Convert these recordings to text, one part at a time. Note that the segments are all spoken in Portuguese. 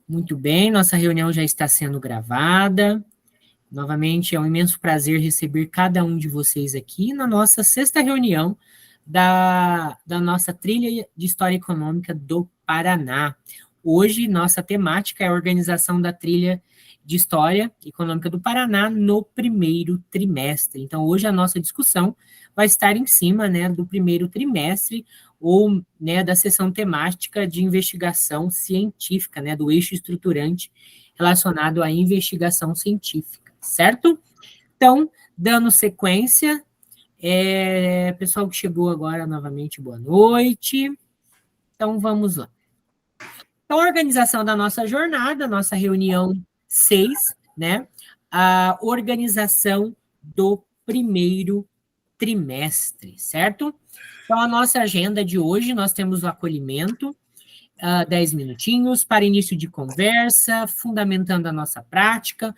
Muito bem, nossa reunião já está sendo gravada. Novamente, é um imenso prazer receber cada um de vocês aqui na nossa sexta reunião da nossa trilha de História Econômica do Paraná. Hoje, nossa temática é a organização da trilha de História Econômica do Paraná no primeiro trimestre. Então, hoje a nossa discussão vai estar em cima, né, do primeiro trimestre, ou, né, da seção temática de investigação científica, né, do eixo estruturante relacionado à investigação científica, certo? Então, dando sequência, pessoal que chegou agora novamente, boa noite. Então, vamos lá. Então, a organização da nossa jornada, nossa reunião 6, né? A organização do primeiro trimestre, certo? Então, a nossa agenda de hoje, nós temos o acolhimento, 10 minutinhos para início de conversa, fundamentando a nossa prática,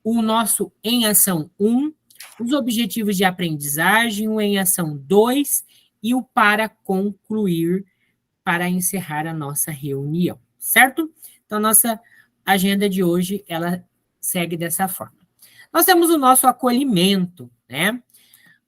o nosso em ação 1, os objetivos de aprendizagem, o em ação 2 e o para concluir, para encerrar a nossa reunião, certo? Então, a nossa agenda de hoje, ela segue dessa forma. Nós temos o nosso acolhimento, né?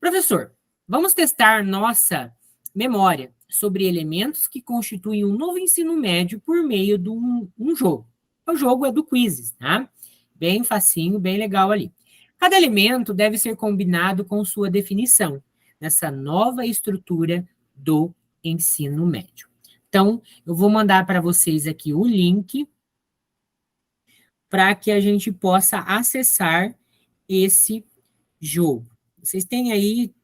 Professor, vamos testar nossa memória sobre elementos que constituem um novo ensino médio por meio de um jogo. O jogo é do Quizzes, tá? Bem facinho, bem legal ali. Cada elemento deve ser combinado com sua definição, nessa nova estrutura do ensino médio. Então, eu vou mandar para vocês aqui o link para que a gente possa acessar esse jogo. Vocês têm aí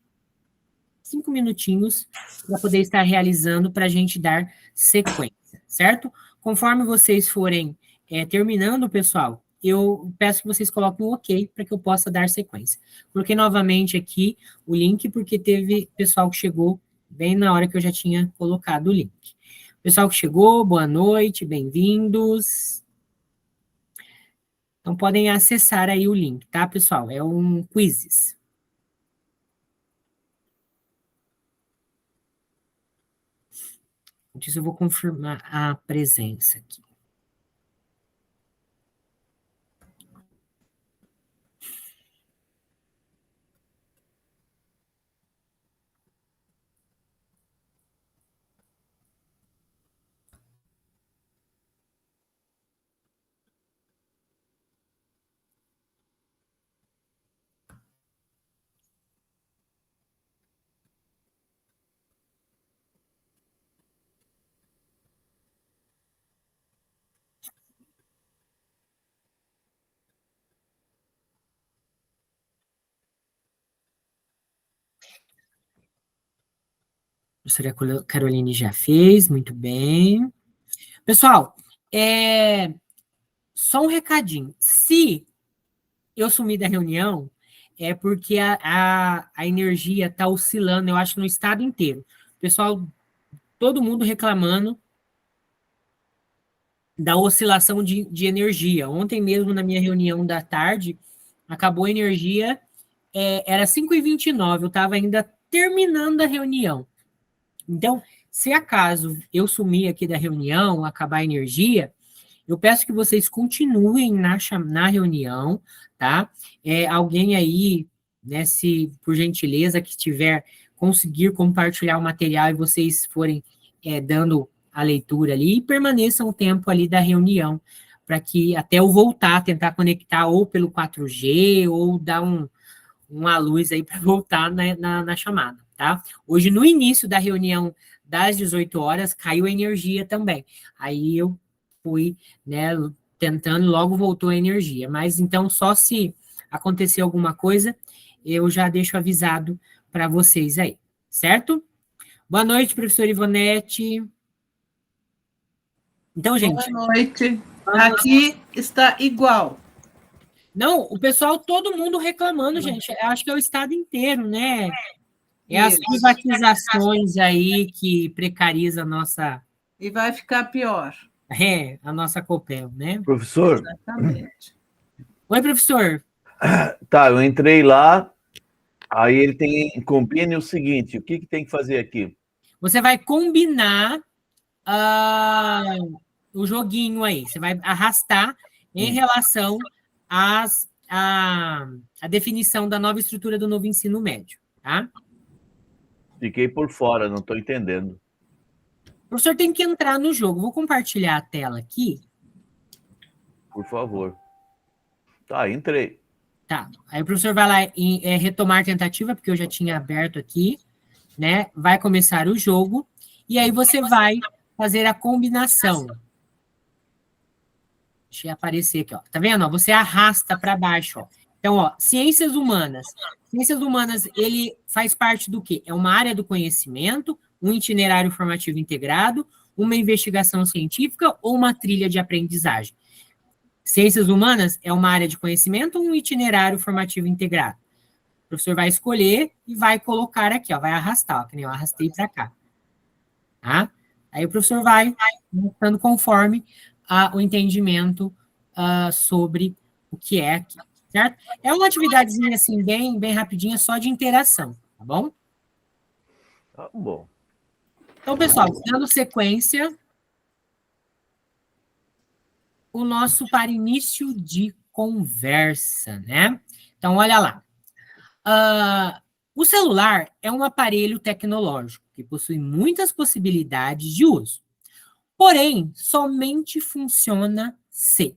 5 minutinhos para poder estar realizando para a gente dar sequência, certo? Conforme vocês forem terminando, pessoal, eu peço que vocês coloquem um OK para que eu possa dar sequência. Coloquei novamente aqui o link, porque teve pessoal que chegou bem na hora que eu já tinha colocado o link. Pessoal que chegou, boa noite, bem-vindos. Então, podem acessar aí o link, tá, pessoal? É um Quizzes. Antes eu vou confirmar a presença aqui. A professora Caroline já fez, muito bem. Pessoal, só um recadinho. Se eu sumir da reunião, é porque a energia está oscilando, eu acho, no estado inteiro. Pessoal, todo mundo reclamando da oscilação de energia. Ontem mesmo, na minha reunião da tarde, acabou a energia, era 5h29, eu estava ainda terminando a reunião. Então, se acaso eu sumir aqui da reunião, acabar a energia, eu peço que vocês continuem na reunião, tá? Alguém aí, né, se por gentileza que tiver, conseguir compartilhar o material e vocês forem dando a leitura ali, e permaneçam o tempo ali da reunião, para que até eu voltar, tentar conectar ou pelo 4G, ou dar uma luz aí para voltar na chamada, tá? Hoje, no início da reunião das 18 horas, caiu a energia também. Aí eu fui, né, tentando, logo voltou a energia. Mas então, só se acontecer alguma coisa, eu já deixo avisado para vocês aí, certo? Boa noite, professora Ivonete. Então, gente... Boa noite. Aqui está igual. Não, o pessoal, todo mundo reclamando, gente. Acho que é o estado inteiro, né? As privatizações aí que precarizam a nossa... E vai ficar pior. A nossa Copel, né? Professor? Exatamente. Oi, professor. Tá, eu entrei lá, aí ele combine o seguinte, o que tem que fazer aqui? Você vai combinar o joguinho aí. Você vai arrastar em relação à definição da nova estrutura do novo ensino médio, tá? Fiquei por fora, não estou entendendo. O professor tem que entrar no jogo. Vou compartilhar a tela aqui. Por favor. Tá, entrei. Tá. Aí o professor vai lá em retomar tentativa, porque eu já tinha aberto aqui, né? Vai começar o jogo. E aí você vai fazer a combinação. Deixa eu aparecer aqui, ó. Tá vendo? Ó, você arrasta para baixo, ó. Então, ó, ciências humanas. Ciências humanas, ele faz parte do quê? É uma área do conhecimento, um itinerário formativo integrado, uma investigação científica ou uma trilha de aprendizagem. Ciências humanas é uma área de conhecimento ou um itinerário formativo integrado. O professor vai escolher e vai colocar aqui, ó, vai arrastar, ó, que nem eu arrastei para cá. Tá? Aí o professor vai mostrando conforme o entendimento sobre o que é aqui, certo? É uma atividadezinha assim, bem rapidinha, só de interação, tá bom? Tá bom. Então, pessoal, dando sequência, o nosso para início de conversa, né? Então, olha lá. O celular é um aparelho tecnológico que possui muitas possibilidades de uso. Porém, somente funciona se.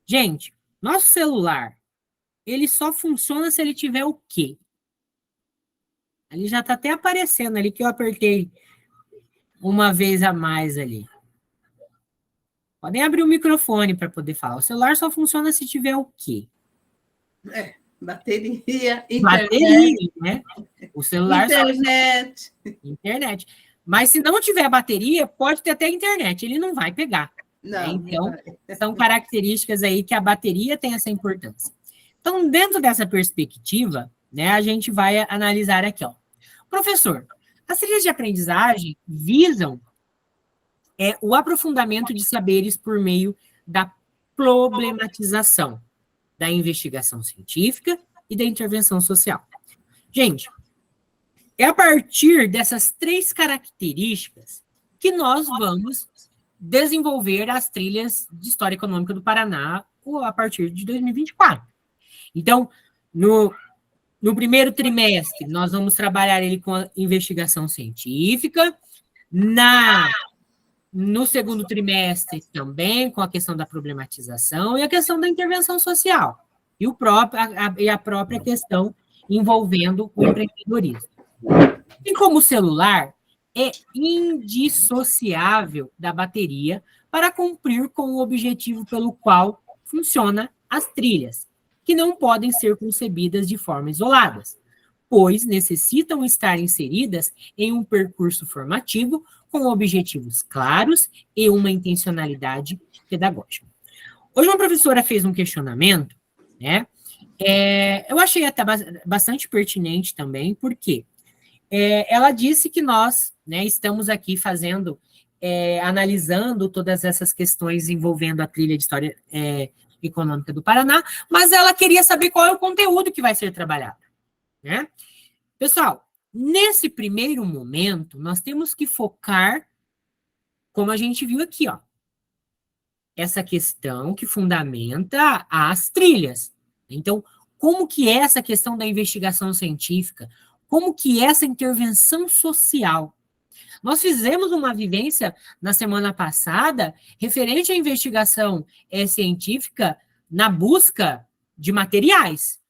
Gente, nosso celular, ele só funciona se ele tiver o quê? Ali já está até aparecendo ali que eu apertei uma vez a mais ali. Podem abrir o microfone para poder falar. O celular só funciona se tiver o quê? Bateria, internet. Bateria, né? O celular internet. Internet. Mas se não tiver bateria, pode ter até internet, ele não vai pegar. Não, né? Então, são características aí que a bateria tem essa importância. Então, dentro dessa perspectiva, né, a gente vai analisar aqui, ó. Professor, as trilhas de aprendizagem visam o aprofundamento de saberes por meio da problematização, da investigação científica e da intervenção social. Gente, é a partir dessas 3 características que nós vamos desenvolver as trilhas de História Econômica do Paraná a partir de 2024. Então, no primeiro trimestre, nós vamos trabalhar ele com a investigação científica, no segundo trimestre também com a questão da problematização e a questão da intervenção social, e a própria questão envolvendo o empreendedorismo. E como o celular é indissociável da bateria para cumprir com o objetivo pelo qual funcionam as trilhas, que não podem ser concebidas de forma isolada, pois necessitam estar inseridas em um percurso formativo com objetivos claros e uma intencionalidade pedagógica. Hoje uma professora fez um questionamento, né? Eu achei até bastante pertinente também, porque ela disse que nós, né, estamos aqui analisando todas essas questões envolvendo a trilha de História Econômica do Paraná, mas ela queria saber qual é o conteúdo que vai ser trabalhado, né? Pessoal, nesse primeiro momento, nós temos que focar, como a gente viu aqui, ó, essa questão que fundamenta as trilhas. Então, como que é essa questão da investigação científica? Como que é essa intervenção social? Nós fizemos uma vivência na semana passada referente à investigação científica na busca de materiais,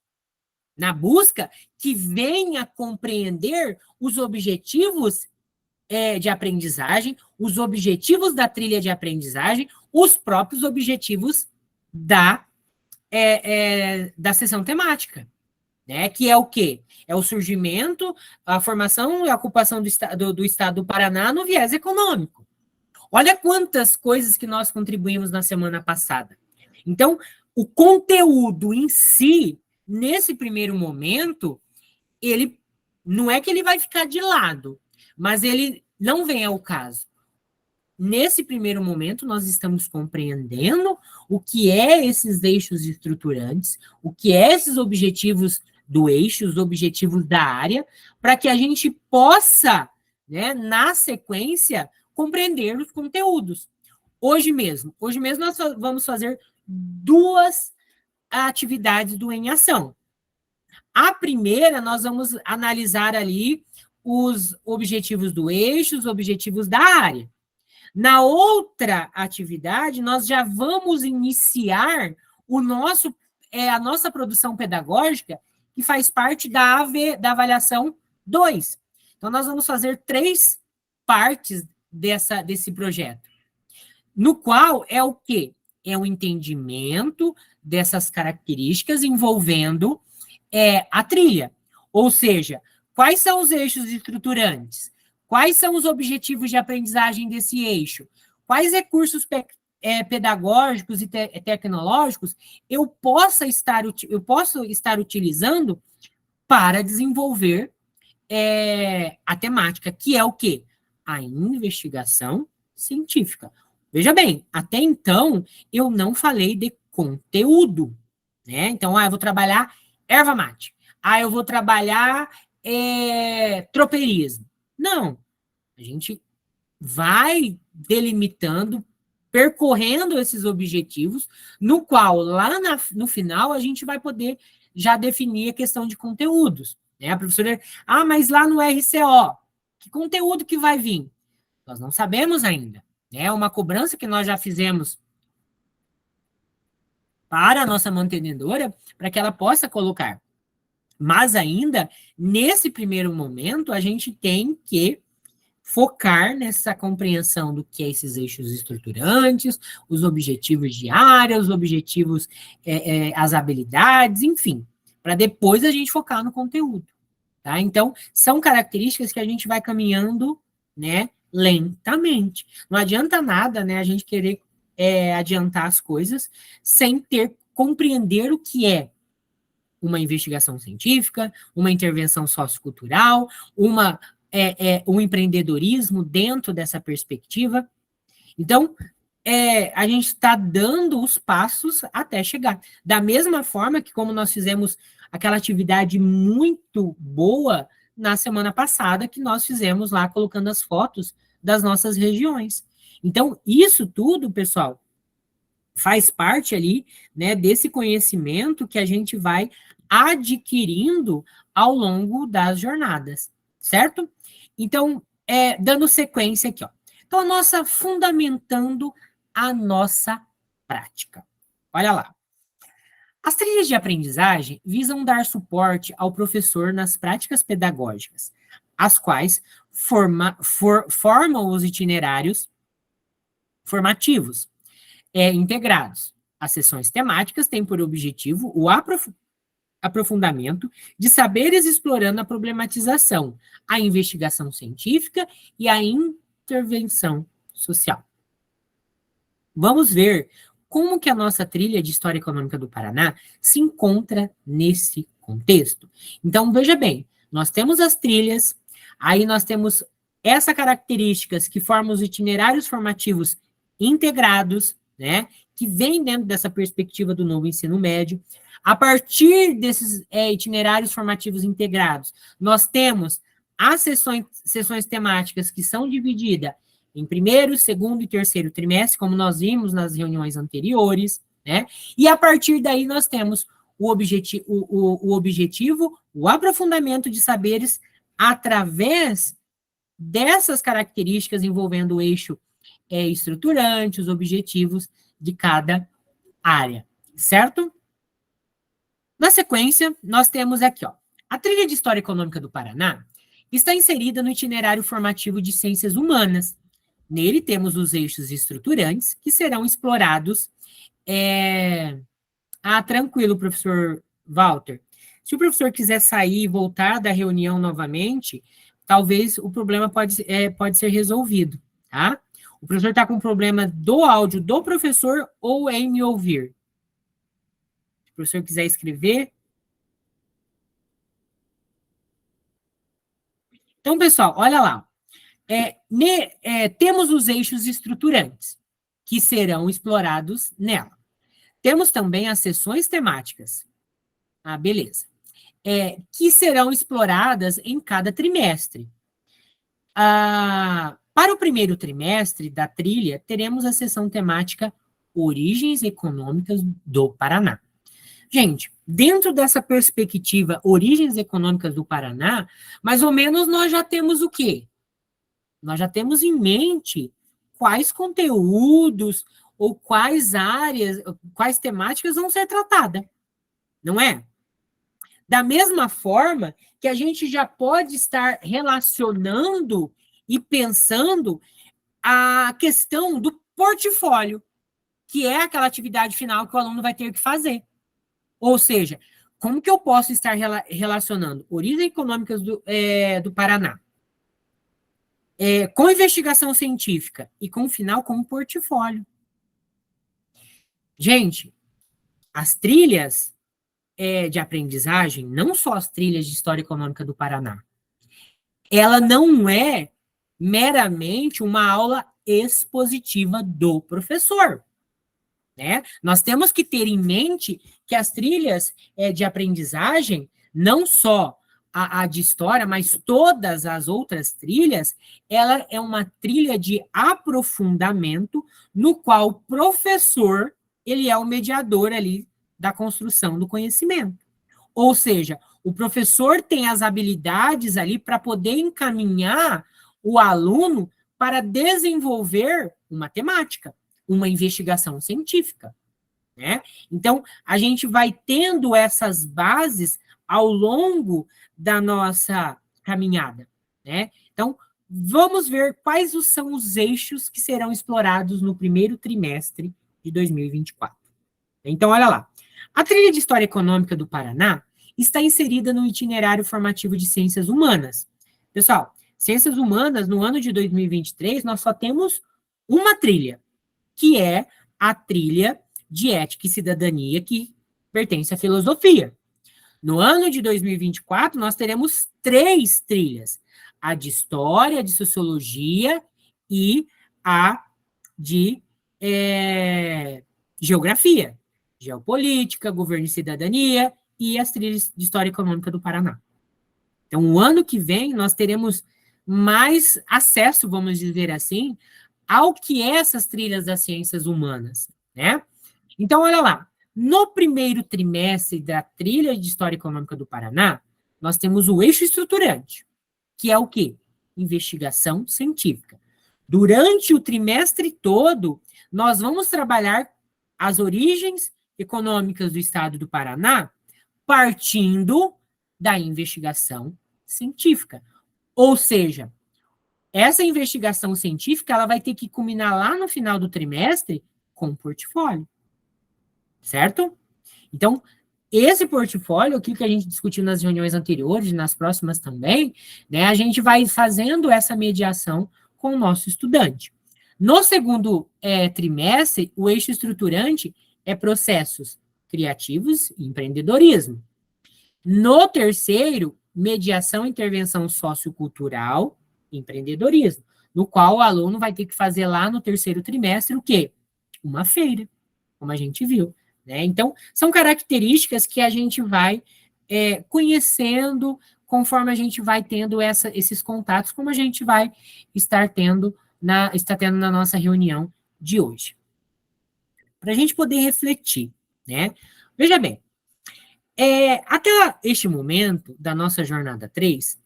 na busca que venha compreender os objetivos de aprendizagem, os objetivos da trilha de aprendizagem, os próprios objetivos da sessão temática, né? Que é o quê? É o surgimento, a formação e a ocupação do Estado do Paraná no viés econômico. Olha quantas coisas que nós contribuímos na semana passada. Então, o conteúdo em si, nesse primeiro momento, ele não é que ele vai ficar de lado, mas ele não vem ao caso. Nesse primeiro momento, nós estamos compreendendo o que é esses eixos estruturantes, o que é esses objetivos do eixo, os objetivos da área, para que a gente possa, né, na sequência, compreender os conteúdos. Hoje mesmo nós vamos fazer 2 atividades do Em Ação. A primeira, nós vamos analisar ali os objetivos do eixo, os objetivos da área. Na outra atividade, nós já vamos iniciar a nossa produção pedagógica, que faz parte da avaliação 2. Então, nós vamos fazer 3 partes desse projeto, no qual é o quê? É o entendimento dessas características envolvendo a trilha. Ou seja, quais são os eixos estruturantes? Quais são os objetivos de aprendizagem desse eixo? Quais recursos pedagógicos e tecnológicos eu posso estar utilizando para desenvolver a temática, que é o quê? A investigação científica. Veja bem, até então, eu não falei de conteúdo, né? Então, eu vou trabalhar erva mate. Eu vou trabalhar tropeirismo. Não. A gente vai delimitando, percorrendo esses objetivos, no qual, lá no final, a gente vai poder já definir a questão de conteúdos. Né? A professora, mas lá no RCO, que conteúdo que vai vir? Nós não sabemos ainda. É uma cobrança que nós já fizemos para a nossa mantenedora, para que ela possa colocar. Mas ainda, nesse primeiro momento, a gente tem que focar nessa compreensão do que é esses eixos estruturantes, os objetivos de área, os objetivos, as habilidades, enfim, para depois a gente focar no conteúdo. Tá? Então, são características que a gente vai caminhando, né, lentamente. Não adianta nada, né, a gente querer adiantar as coisas sem compreender o que é uma investigação científica, uma intervenção sociocultural, um empreendedorismo dentro dessa perspectiva. Então, a gente está dando os passos até chegar. Da mesma forma que como nós fizemos aquela atividade muito boa na semana passada, que nós fizemos lá, colocando as fotos das nossas regiões. Então, isso tudo, pessoal, faz parte ali, né, desse conhecimento que a gente vai adquirindo ao longo das jornadas, certo? Então, dando sequência aqui, ó. Então, fundamentando a nossa prática. Olha lá. As trilhas de aprendizagem visam dar suporte ao professor nas práticas pedagógicas, as quais formam os itinerários formativos integrados. As sessões temáticas têm por objetivo o aprofundamento de saberes explorando a problematização, a investigação científica e a intervenção social. Vamos ver como que a nossa trilha de História Econômica do Paraná se encontra nesse contexto. Então, veja bem, nós temos as trilhas, aí nós temos essas características que formam os itinerários formativos integrados, né, que vem dentro dessa perspectiva do novo ensino médio. A partir desses itinerários formativos integrados, nós temos as sessões temáticas que são divididas em primeiro, segundo e terceiro trimestre, como nós vimos nas reuniões anteriores, né? E a partir daí nós temos o objetivo, o aprofundamento de saberes através dessas características envolvendo o eixo estruturante, os objetivos de cada área, certo? Na sequência, nós temos aqui, ó, a trilha de História Econômica do Paraná está inserida no itinerário formativo de Ciências Humanas. Nele temos os eixos estruturantes que serão explorados. Tranquilo, professor Walter. Se o professor quiser sair e voltar da reunião novamente, talvez o problema pode ser resolvido, tá? O professor está com problema do áudio do professor ou em me ouvir? Se o professor quiser escrever. Então, pessoal, olha lá. Temos os eixos estruturantes, que serão explorados nela. Temos também as sessões temáticas. Beleza. Que serão exploradas em cada trimestre. Para o primeiro trimestre da trilha, teremos a sessão temática Origens Econômicas do Paraná. Gente, dentro dessa perspectiva Origens Econômicas do Paraná, mais ou menos nós já temos o quê? Nós já temos em mente quais conteúdos ou quais áreas, quais temáticas vão ser tratadas, não é? Da mesma forma que a gente já pode estar relacionando e pensando a questão do portfólio, que é aquela atividade final que o aluno vai ter que fazer. Ou seja, como que eu posso estar relacionando origens econômicas do Paraná com investigação científica e com o final como portfólio? Gente, as trilhas de aprendizagem, não só as trilhas de História Econômica do Paraná, ela não é meramente uma aula expositiva do professor. Né? Nós temos que ter em mente que as trilhas de aprendizagem, não só a de história, mas todas as outras trilhas, ela é uma trilha de aprofundamento no qual o professor, ele é o mediador ali da construção do conhecimento. Ou seja, o professor tem as habilidades ali para poder encaminhar o aluno para desenvolver uma temática, uma investigação científica, né? Então, a gente vai tendo essas bases ao longo da nossa caminhada, né? Então, vamos ver quais são os eixos que serão explorados no primeiro trimestre de 2024. Então, olha lá. A trilha de História Econômica do Paraná está inserida no itinerário formativo de Ciências Humanas. Pessoal, Ciências Humanas, no ano de 2023, nós só temos uma trilha, que é a trilha de Ética e Cidadania, que pertence à filosofia. No ano de 2024, nós teremos 3 trilhas, a de História, a de Sociologia e a de Geografia, Geopolítica, Governo e Cidadania e as trilhas de História Econômica do Paraná. Então, o ano que vem, nós teremos mais acesso, vamos dizer assim, ao que é essas trilhas das ciências humanas, né? Então, olha lá, no primeiro trimestre da trilha de História Econômica do Paraná, nós temos o eixo estruturante, que é o quê? Investigação científica. Durante o trimestre todo, nós vamos trabalhar as origens econômicas do estado do Paraná, partindo da investigação científica. Ou seja, essa investigação científica ela vai ter que culminar lá no final do trimestre com o portfólio. Certo? Então, esse portfólio, aquilo que a gente discutiu nas reuniões anteriores, nas próximas também, né, a gente vai fazendo essa mediação com o nosso estudante. No segundo trimestre, o eixo estruturante é processos criativos e empreendedorismo. No terceiro, mediação e intervenção sociocultural e empreendedorismo, no qual o aluno vai ter que fazer lá no terceiro trimestre o quê? Uma feira, como a gente viu. Né? Então, são características que a gente vai conhecendo conforme a gente vai tendo esses contatos, como a gente vai está tendo na nossa reunião de hoje. Para a gente poder refletir, né? Veja bem, até este momento da nossa jornada 3,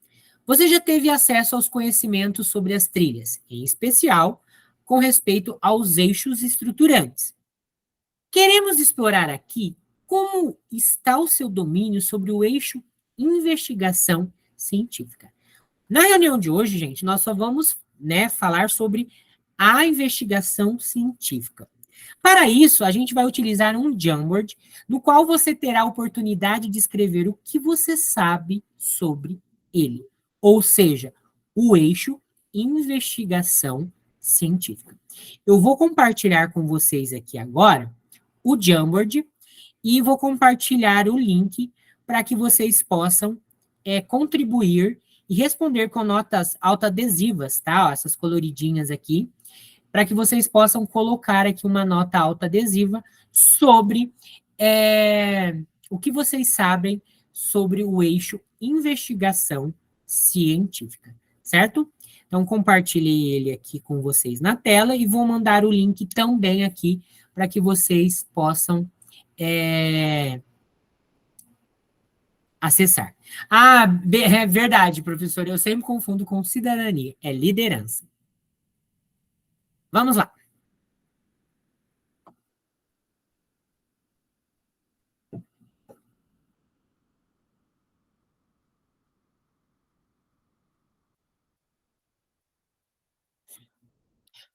você já teve acesso aos conhecimentos sobre as trilhas, em especial com respeito aos eixos estruturantes. Queremos explorar aqui como está o seu domínio sobre o eixo investigação científica. Na reunião de hoje, gente, nós só vamos falar sobre a investigação científica. Para isso, a gente vai utilizar um Jamboard, no qual você terá a oportunidade de escrever o que você sabe sobre ele. Ou seja, o eixo investigação científica. Eu vou compartilhar com vocês aqui agora o Jamboard e vou compartilhar o link para que vocês possam contribuir e responder com notas autoadesivas, tá? Ó, essas coloridinhas aqui, para que vocês possam colocar aqui uma nota autoadesiva sobre o que vocês sabem sobre o eixo investigação científica, certo? Então, compartilhei ele aqui com vocês na tela e vou mandar o link também aqui para que vocês possam acessar. É verdade, professor, eu sempre confundo com cidadania, é liderança. Vamos lá.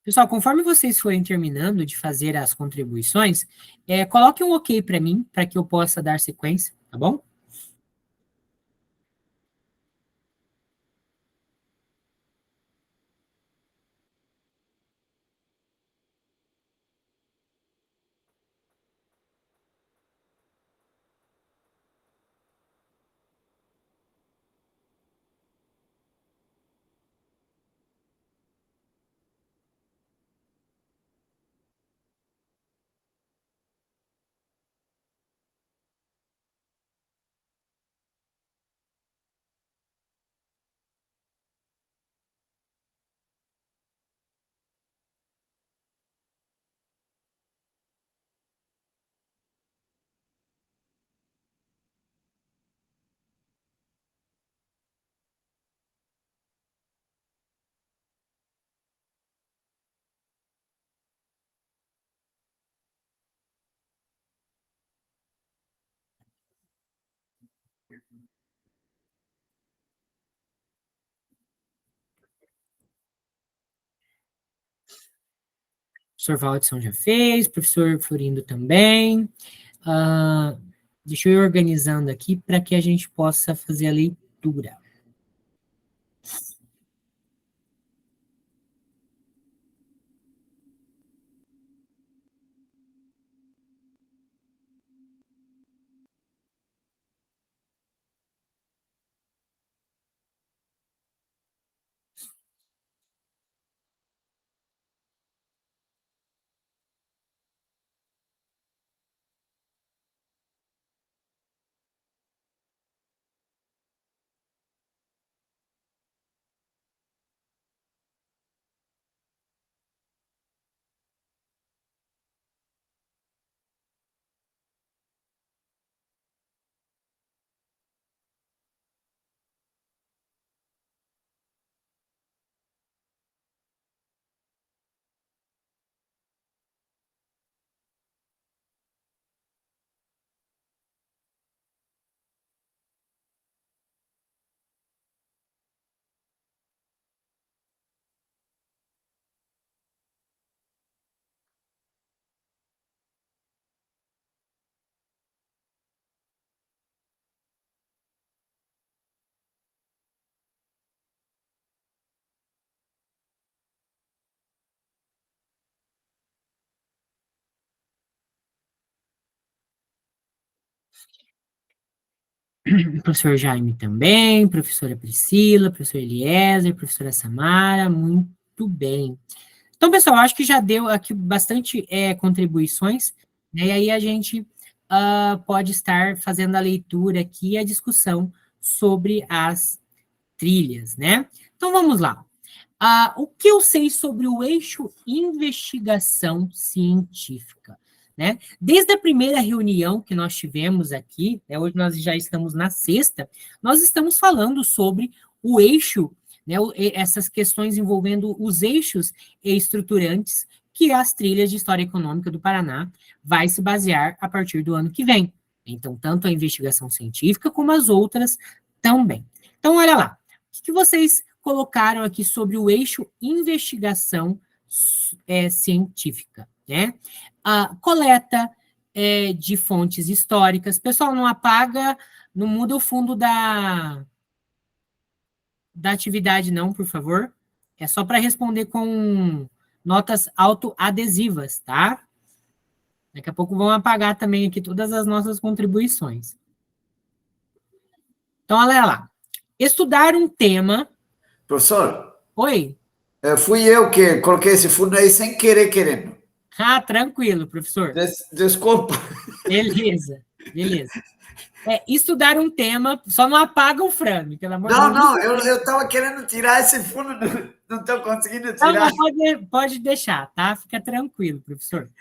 Pessoal, conforme vocês forem terminando de fazer as contribuições, coloque um OK para mim, para que eu possa dar sequência, tá bom? O professor Valdson já fez, o professor Florindo também. Deixa eu ir organizando aqui para que a gente possa fazer a leitura. Professor Jaime também, professora Priscila, professor Eliezer, professora Samara, muito bem. Então, pessoal, acho que já deu aqui bastante contribuições, né, e aí a gente pode estar fazendo a leitura aqui e a discussão sobre as trilhas, né? Então, vamos lá. O que eu sei sobre o eixo investigação científica? Né? Desde a primeira reunião que nós tivemos aqui, né, hoje nós já estamos na sexta, nós estamos falando sobre o eixo, né, essas questões envolvendo os eixos estruturantes que as trilhas de História Econômica do Paraná vai se basear a partir do ano que vem. Então, tanto a investigação científica como as outras também. Então, olha lá, o que vocês colocaram aqui sobre o eixo investigação científica, né? A coleta de fontes históricas. Pessoal, não apaga, não muda o fundo da atividade, não, por favor. É só para responder com notas autoadesivas, tá? Daqui a pouco vão apagar também aqui todas as nossas contribuições. Então, olha lá. Estudar um tema... Professor? Oi? Fui eu que coloquei esse fundo aí sem querer, querendo. Tranquilo, professor. Desculpa. Beleza, beleza. Estudar um tema, só não apaga o frame, pelo amor de Deus. Não, eu estava querendo tirar esse fundo Não estou conseguindo Não, tirar. pode deixar, tá? Fica tranquilo, professor.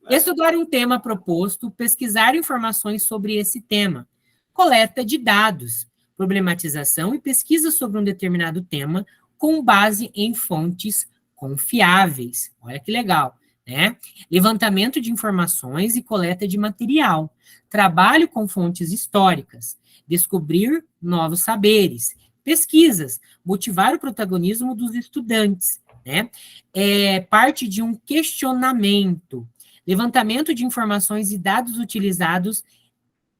Estudar um tema proposto, pesquisar informações sobre esse tema, coleta de dados, problematização e pesquisa sobre um determinado tema com base em fontes confiáveis. Olha que legal, né? Levantamento de informações e coleta de material, trabalho com fontes históricas, descobrir novos saberes, pesquisas, motivar o protagonismo dos estudantes, né? Parte de um questionamento, levantamento de informações e dados utilizados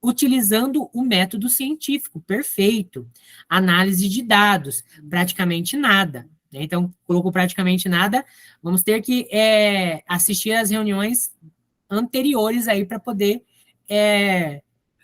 utilizando o método científico, perfeito. Análise de dados, praticamente nada. Né? Então, colocou praticamente nada, vamos ter que assistir às reuniões anteriores aí para poder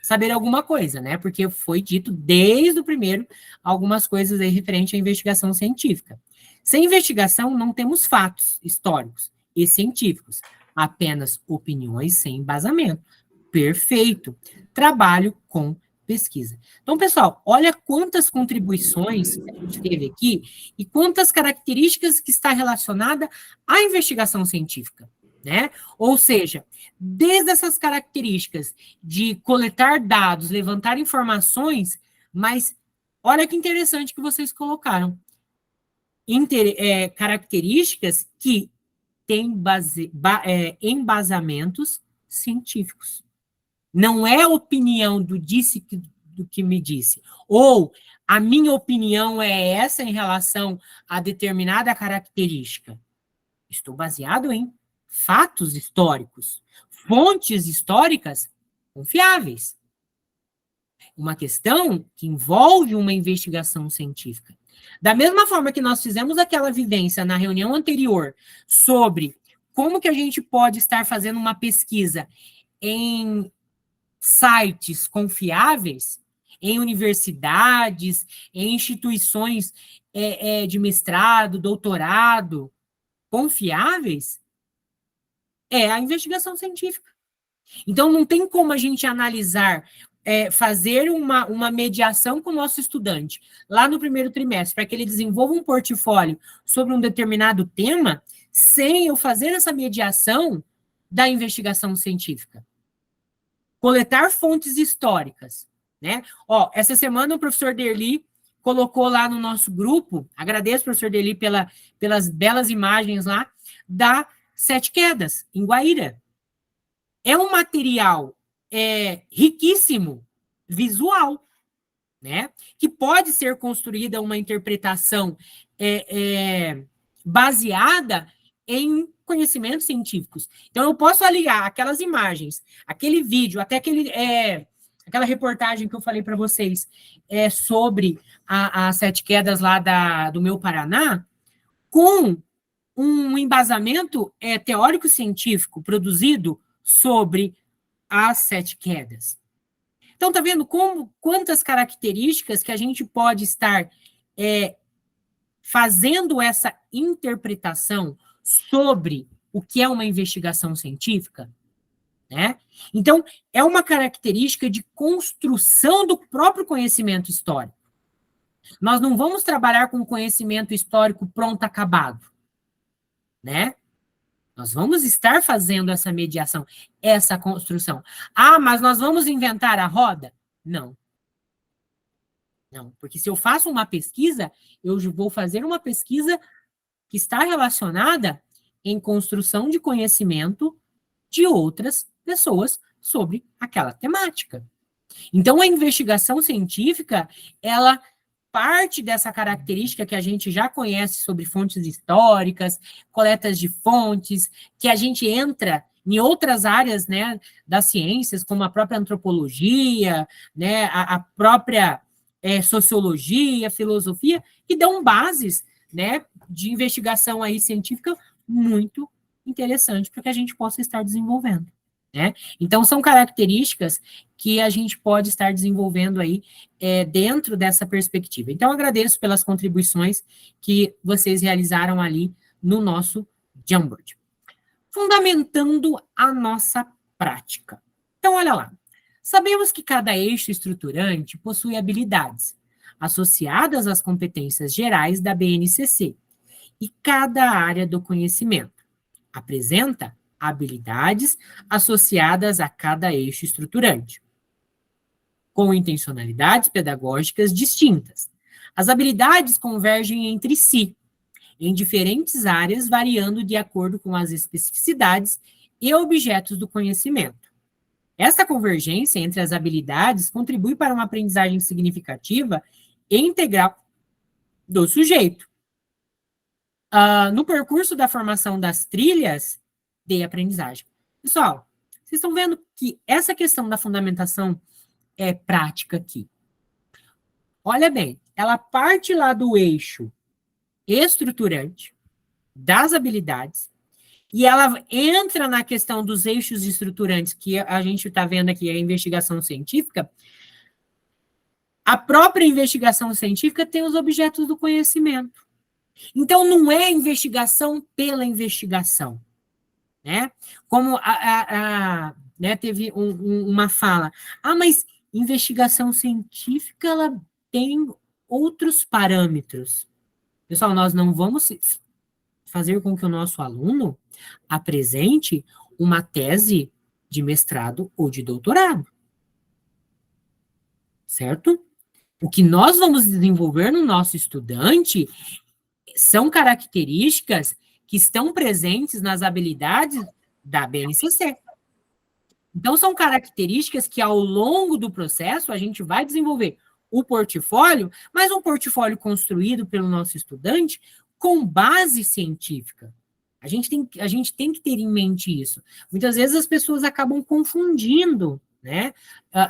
saber alguma coisa, né? Porque foi dito desde o primeiro algumas coisas aí referente à investigação científica. Sem investigação, não temos fatos históricos e científicos, apenas opiniões sem embasamento. Perfeito. Trabalho com pesquisa. Então, pessoal, olha quantas contribuições a gente teve aqui e quantas características que está relacionada à investigação científica, né? Ou seja, desde essas características de coletar dados, levantar informações, mas olha que interessante que vocês colocaram. Características que têm embasamentos científicos. Não é opinião do que me disse. Ou a minha opinião é essa em relação a determinada característica. Estou baseado em fatos históricos, fontes históricas confiáveis. Uma questão que envolve uma investigação científica. Da mesma forma que nós fizemos aquela vivência na reunião anterior sobre como que a gente pode estar fazendo uma pesquisa em sites confiáveis, em universidades, em instituições de mestrado, doutorado, confiáveis, é a investigação científica. Então, não tem como a gente analisar, fazer uma mediação com o nosso estudante, lá no primeiro trimestre, para que ele desenvolva um portfólio sobre um determinado tema, sem eu fazer essa mediação da investigação científica. Coletar fontes históricas, né? Ó, essa semana o professor Derli colocou lá no nosso grupo, agradeço, professor Derli, pelas belas imagens lá, da Sete Quedas, em Guaíra. É um material riquíssimo, visual, né? Que pode ser construída uma interpretação baseada em conhecimentos científicos. Então, eu posso aliar aquelas imagens, aquele vídeo, até aquela reportagem que eu falei para vocês sobre as Sete Quedas lá do meu Paraná, com um embasamento teórico-científico produzido sobre as Sete Quedas. Então, tá vendo quantas características que a gente pode estar fazendo essa interpretação sobre o que é uma investigação científica, né? Então, é uma característica de construção do próprio conhecimento histórico. Nós não vamos trabalhar com conhecimento histórico pronto, acabado, né? Nós vamos estar fazendo essa mediação, essa construção. Ah, mas nós vamos inventar a roda? Não. Não, porque se eu faço uma pesquisa, eu vou fazer uma pesquisa que está relacionada em construção de conhecimento de outras pessoas sobre aquela temática. Então, a investigação científica, ela parte dessa característica que a gente já conhece sobre fontes históricas, coletas de fontes, que a gente entra em outras áreas, né, das ciências, como a própria antropologia, né, a própria sociologia, filosofia, que dão bases, né, de investigação aí científica muito interessante para que a gente possa estar desenvolvendo, né? Então, são características que a gente pode estar desenvolvendo aí dentro dessa perspectiva. Então, agradeço pelas contribuições que vocês realizaram ali no nosso Jamboard. Fundamentando a nossa prática. Então, olha lá. Sabemos que cada eixo estruturante possui habilidades associadas às competências gerais da BNCC e cada área do conhecimento. Apresenta habilidades associadas a cada eixo estruturante, com intencionalidades pedagógicas distintas. As habilidades convergem entre si, em diferentes áreas, variando de acordo com as especificidades e objetos do conhecimento. Esta convergência entre as habilidades contribui para uma aprendizagem significativa e integral do sujeito. No percurso da formação das trilhas de aprendizagem. Pessoal, vocês estão vendo que essa questão da fundamentação é prática aqui. Olha bem, ela parte lá do eixo estruturante, das habilidades, e ela entra na questão dos eixos estruturantes, que a gente está vendo aqui, a investigação científica. A própria investigação científica tem os objetos do conhecimento. Então, não é investigação pela investigação, né? Como né, teve uma fala, mas investigação científica, ela tem outros parâmetros. Pessoal, nós não vamos fazer com que o nosso aluno apresente uma tese de mestrado ou de doutorado. Certo? O que nós vamos desenvolver no nosso estudante são características que estão presentes nas habilidades da BNCC. Então, são características que, ao longo do processo, a gente vai desenvolver o portfólio, mas um portfólio construído pelo nosso estudante com base científica. A gente tem que ter em mente isso. Muitas vezes as pessoas acabam confundindo, né,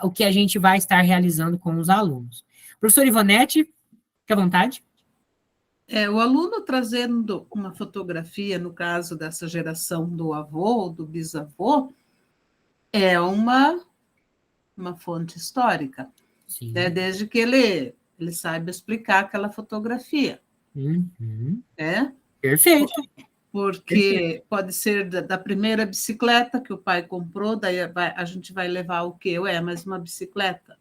o que a gente vai estar realizando com os alunos. Professor Ivonete, fique à vontade. O aluno trazendo uma fotografia, no caso dessa geração do avô ou do bisavô, é uma fonte histórica, né? Desde que ele saiba explicar aquela fotografia. Uhum. Né? Perfeito. Porque pode ser da primeira bicicleta que o pai comprou, daí a gente vai levar o quê? Mais uma bicicleta.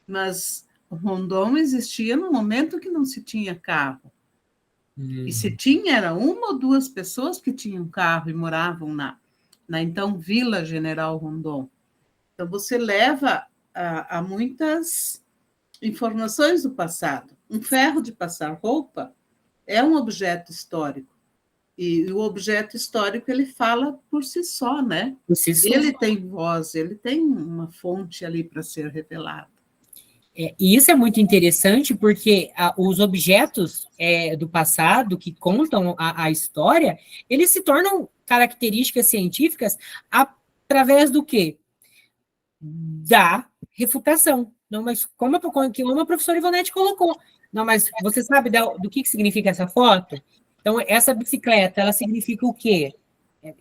Mas o Rondon existia no momento que não se tinha carro. E se tinha, era uma ou duas pessoas que tinham carro e moravam na então Vila General Rondon. Então, você leva a muitas informações do passado. Um ferro de passar roupa é um objeto histórico. E o objeto histórico, ele fala por si só, né? Ele tem voz, ele tem uma fonte ali para ser revelada. E isso é muito interessante, porque os objetos do passado, que contam a história, eles se tornam características científicas através do quê? Da refutação. Não, mas como a professora Ivonete colocou. Não, mas você sabe do que significa essa foto? Então, essa bicicleta, ela significa o quê?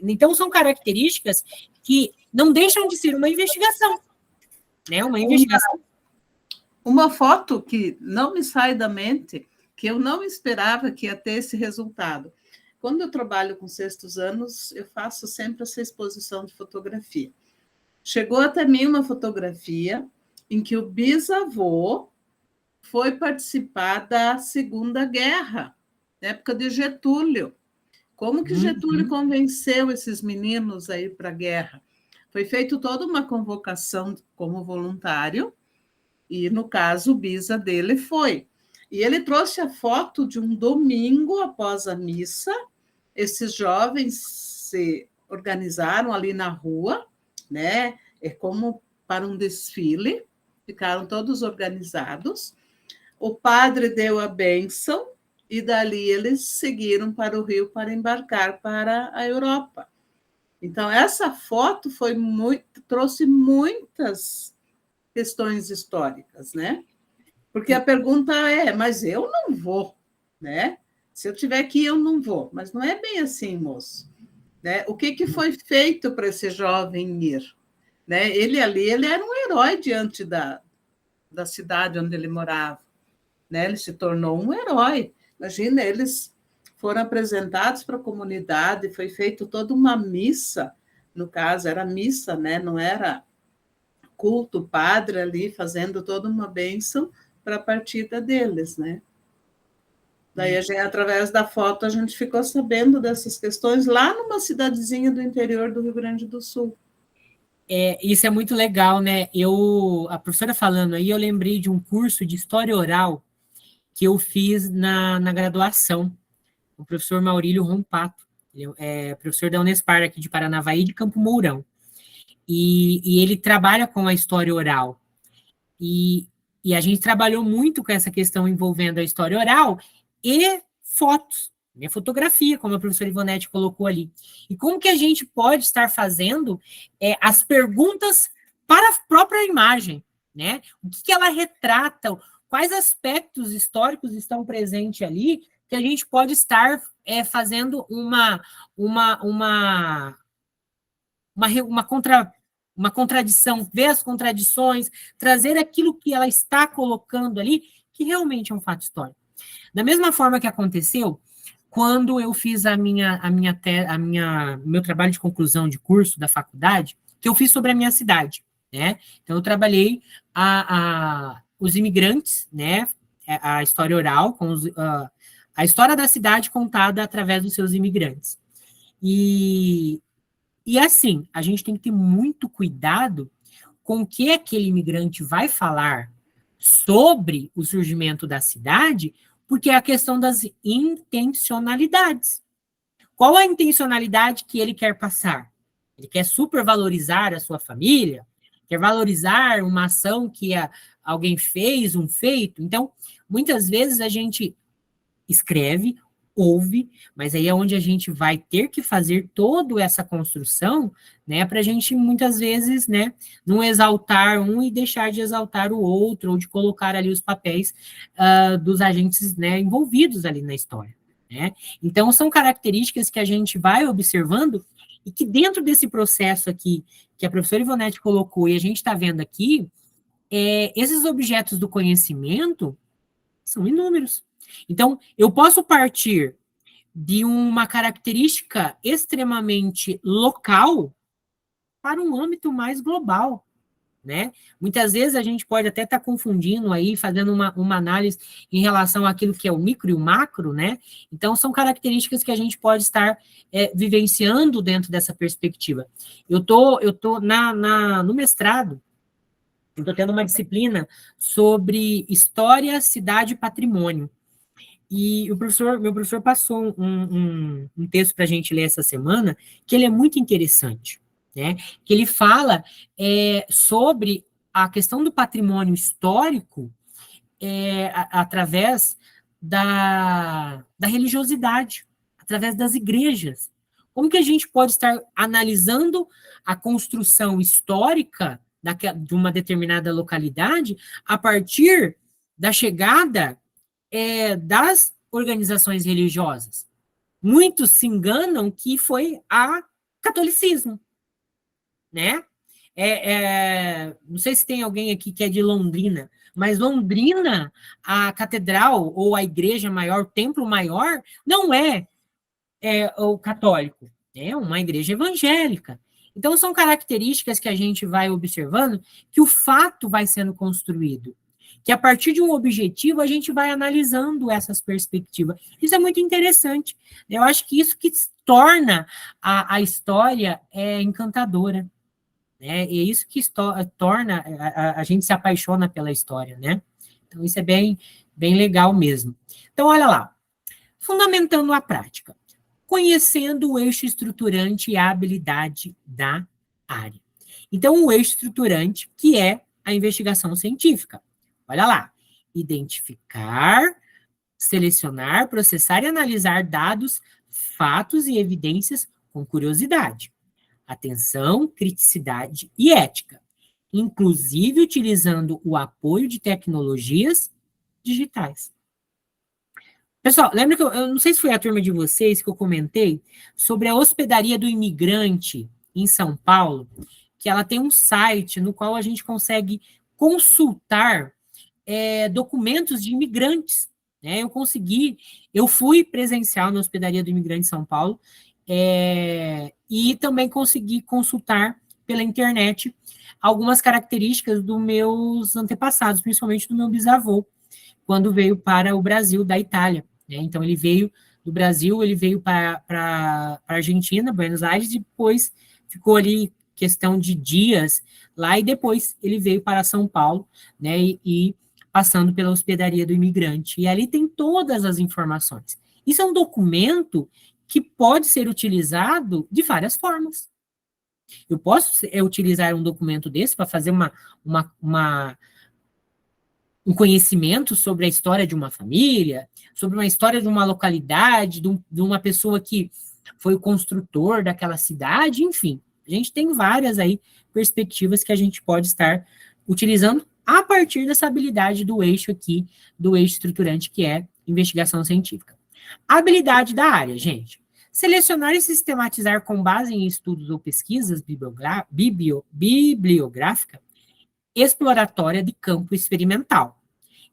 Então, são características que não deixam de ser uma investigação. Né? Uma investigação. Uma foto que não me sai da mente, que eu não esperava que ia ter esse resultado. Quando eu trabalho com sextos anos, eu faço sempre essa exposição de fotografia. Chegou até mim uma fotografia em que o bisavô foi participar da Segunda Guerra, na época de Getúlio. Como que Getúlio convenceu esses meninos a ir para a guerra? Foi feita toda uma convocação como voluntário, e, no caso, o bisa dele foi. E ele trouxe a foto de um domingo após a missa. Esses jovens se organizaram ali na rua, né? Como para um desfile, ficaram todos organizados. O padre deu a bênção e dali eles seguiram para o Rio para embarcar para a Europa. Então, essa foto trouxe muitas questões históricas, né? Porque a pergunta mas eu não vou, né? Se eu tiver aqui, eu não vou. Mas não é bem assim, moço. Né? O que foi feito para esse jovem ir? Né? Ele era um herói diante da cidade onde ele morava. Né? Ele se tornou um herói. Imagina, eles foram apresentados para a comunidade, foi feita toda uma missa, no caso, era missa, né? Não era culto, o padre ali fazendo toda uma bênção para a partida deles, né? Daí, através da foto, a gente ficou sabendo dessas questões lá numa cidadezinha do interior do Rio Grande do Sul. Isso é muito legal, né? A professora falando aí, eu lembrei de um curso de história oral que eu fiz na graduação, o professor Maurílio Rompato, ele é professor da Unespar aqui de Paranavaí, de Campo Mourão, e ele trabalha com a história oral, e a gente trabalhou muito com essa questão envolvendo a história oral e fotos, né, fotografia, como a professora Ivonete colocou ali. E como que a gente pode estar fazendo as perguntas para a própria imagem, né? O que ela retrata, quais aspectos históricos estão presentes ali, que a gente pode estar fazendo uma contradição, ver as contradições, trazer aquilo que ela está colocando ali, que realmente é um fato histórico. Da mesma forma que aconteceu quando eu fiz meu trabalho de conclusão de curso da faculdade, que eu fiz sobre a minha cidade, né? Então, eu trabalhei os imigrantes, né? A história oral, a história da cidade contada através dos seus imigrantes. E assim, a gente tem que ter muito cuidado com o que aquele imigrante vai falar sobre o surgimento da cidade, porque é a questão das intencionalidades. Qual a intencionalidade que ele quer passar? Ele quer supervalorizar a sua família? Quer valorizar uma ação que alguém fez, um feito? Então, muitas vezes a gente escreve, ouve, mas aí é onde a gente vai ter que fazer toda essa construção, né, para a gente, muitas vezes, né, não exaltar um e deixar de exaltar o outro, ou de colocar ali os papéis dos agentes, né, envolvidos ali na história, né. Então, são características que a gente vai observando e que dentro desse processo aqui, que a professora Ivonete colocou e a gente está vendo aqui, esses objetos do conhecimento são inúmeros. Então, eu posso partir de uma característica extremamente local para um âmbito mais global, né? Muitas vezes a gente pode até estar confundindo aí, fazendo uma análise em relação àquilo que é o micro e o macro, né? Então, são características que a gente pode estar vivenciando dentro dessa perspectiva. Eu tô no mestrado, eu estou tendo uma disciplina sobre história, cidade e patrimônio. E meu professor passou um texto para a gente ler essa semana, que ele é muito interessante, né? Que ele fala sobre a questão do patrimônio histórico através da religiosidade, através das igrejas. Como que a gente pode estar analisando a construção histórica de uma determinada localidade a partir da chegada das organizações religiosas? Muitos se enganam que foi a catolicismo, né? Não sei se tem alguém aqui que é de Londrina, mas Londrina, a catedral ou a igreja maior, o templo maior, não é o católico, é uma igreja evangélica. Então, são características que a gente vai observando que o fato vai sendo construído, que a partir de um objetivo a gente vai analisando essas perspectivas. Isso é muito interessante. Eu acho que isso que torna a história encantadora. Né? E é isso que torna a gente se apaixona pela história, né? Então, isso é bem, bem legal mesmo. Então, olha lá. Fundamentando a prática. Conhecendo o eixo estruturante e a habilidade da área. Então, o eixo estruturante, que é a investigação científica. Olha lá. Identificar, selecionar, processar e analisar dados, fatos e evidências com curiosidade. Atenção, criticidade e ética, inclusive utilizando o apoio de tecnologias digitais. Pessoal, lembra que eu não sei se foi a turma de vocês que eu comentei sobre a hospedaria do imigrante em São Paulo, que ela tem um site no qual a gente consegue consultar documentos de imigrantes. Né? Eu fui presencial na hospedaria do imigrante em São Paulo, e também consegui consultar pela internet algumas características dos meus antepassados, principalmente do meu bisavô, quando veio para o Brasil da Itália. né? Então, ele veio do Brasil, ele veio para a Argentina, Buenos Aires, e depois ficou ali questão de dias lá, e depois ele veio para São Paulo, né, e passando pela hospedaria do imigrante. E ali tem todas as informações. Isso é um documento que pode ser utilizado de várias formas. Eu posso utilizar um documento desse para fazer um conhecimento sobre a história de uma família, sobre uma história de uma localidade, de uma pessoa que foi o construtor daquela cidade, enfim. A gente tem várias aí perspectivas que a gente pode estar utilizando a partir dessa habilidade do eixo aqui, do eixo estruturante, que é investigação científica. A habilidade da área, gente. Selecionar e sistematizar com base em estudos ou pesquisas bibliográfica exploratória de campo experimental,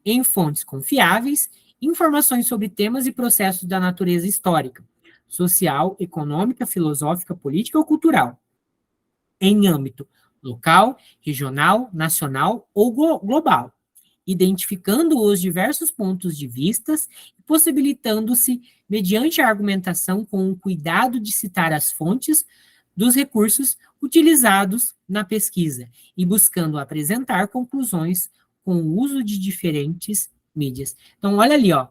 em fontes confiáveis, informações sobre temas e processos da natureza histórica, social, econômica, filosófica, política ou cultural, em âmbito local, regional, nacional ou global, identificando os diversos pontos de vistas e possibilitando-se, mediante a argumentação, com o cuidado de citar as fontes dos recursos utilizados na pesquisa e buscando apresentar conclusões com o uso de diferentes mídias. Então, olha ali, ó,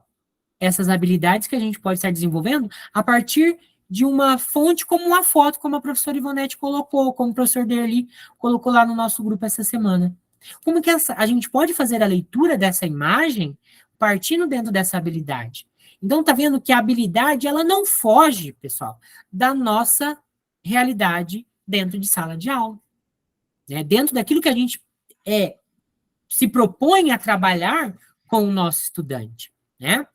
essas habilidades que a gente pode estar desenvolvendo a partir de uma fonte como uma foto, como a professora Ivonete colocou, como o professor Derli colocou lá no nosso grupo essa semana. Como que a gente pode fazer a leitura dessa imagem partindo dentro dessa habilidade? Então, tá vendo que a habilidade, ela não foge, pessoal, da nossa realidade dentro de sala de aula. Né? Dentro daquilo que a gente se propõe a trabalhar com o nosso estudante. Né?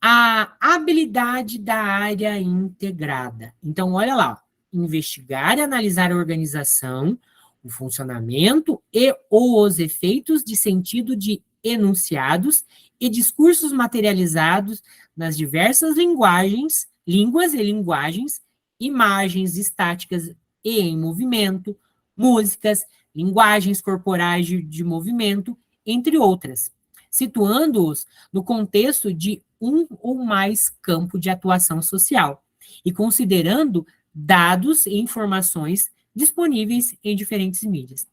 A habilidade da área integrada. Então, olha lá, investigar e analisar a organização, o funcionamento e os efeitos de sentido de enunciados e discursos materializados nas diversas línguas e linguagens, imagens estáticas e em movimento, músicas, linguagens corporais de movimento, entre outras, situando-os no contexto de um ou mais campo de atuação social e considerando dados e informações disponíveis em diferentes mídias.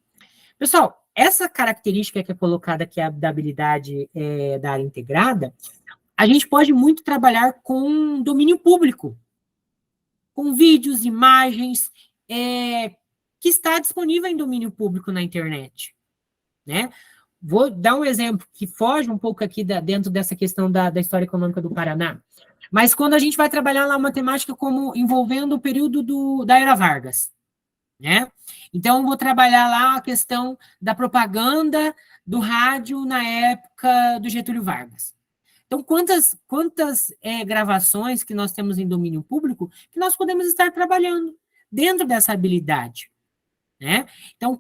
Pessoal, essa característica que é colocada aqui, da habilidade da área integrada, a gente pode muito trabalhar com domínio público, com vídeos, imagens, que está disponível em domínio público na internet, né? Vou dar um exemplo que foge um pouco aqui dentro dessa questão da história econômica do Paraná. Mas quando a gente vai trabalhar lá uma temática como envolvendo o período da Era Vargas, né? Então, vou trabalhar lá a questão da propaganda do rádio na época do Getúlio Vargas. Então, quantas gravações que nós temos em domínio público que nós podemos estar trabalhando dentro dessa habilidade, né? Então,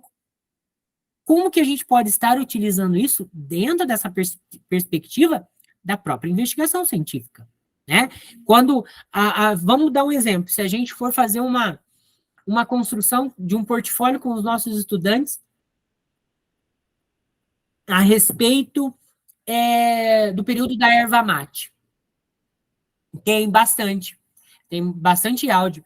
como que a gente pode estar utilizando isso dentro dessa perspectiva da própria investigação científica, né? Quando, vamos dar um exemplo, se a gente for fazer uma construção de um portfólio com os nossos estudantes a respeito do período da erva mate. Tem bastante áudio.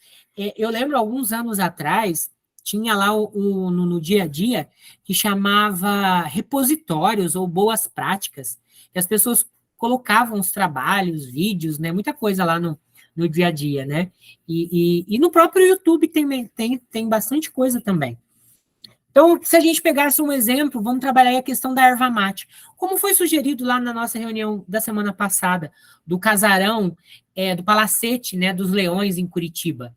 Eu lembro, alguns anos atrás, tinha lá no dia a dia, que chamava repositórios ou boas práticas, que as pessoas colocavam os trabalhos, vídeos, né, muita coisa lá no dia a dia, né? E no próprio YouTube tem bastante coisa também. Então, se a gente pegasse um exemplo, vamos trabalhar aí a questão da erva mate. Como foi sugerido lá na nossa reunião da semana passada, do casarão, do Palacete, né, dos Leões, em Curitiba.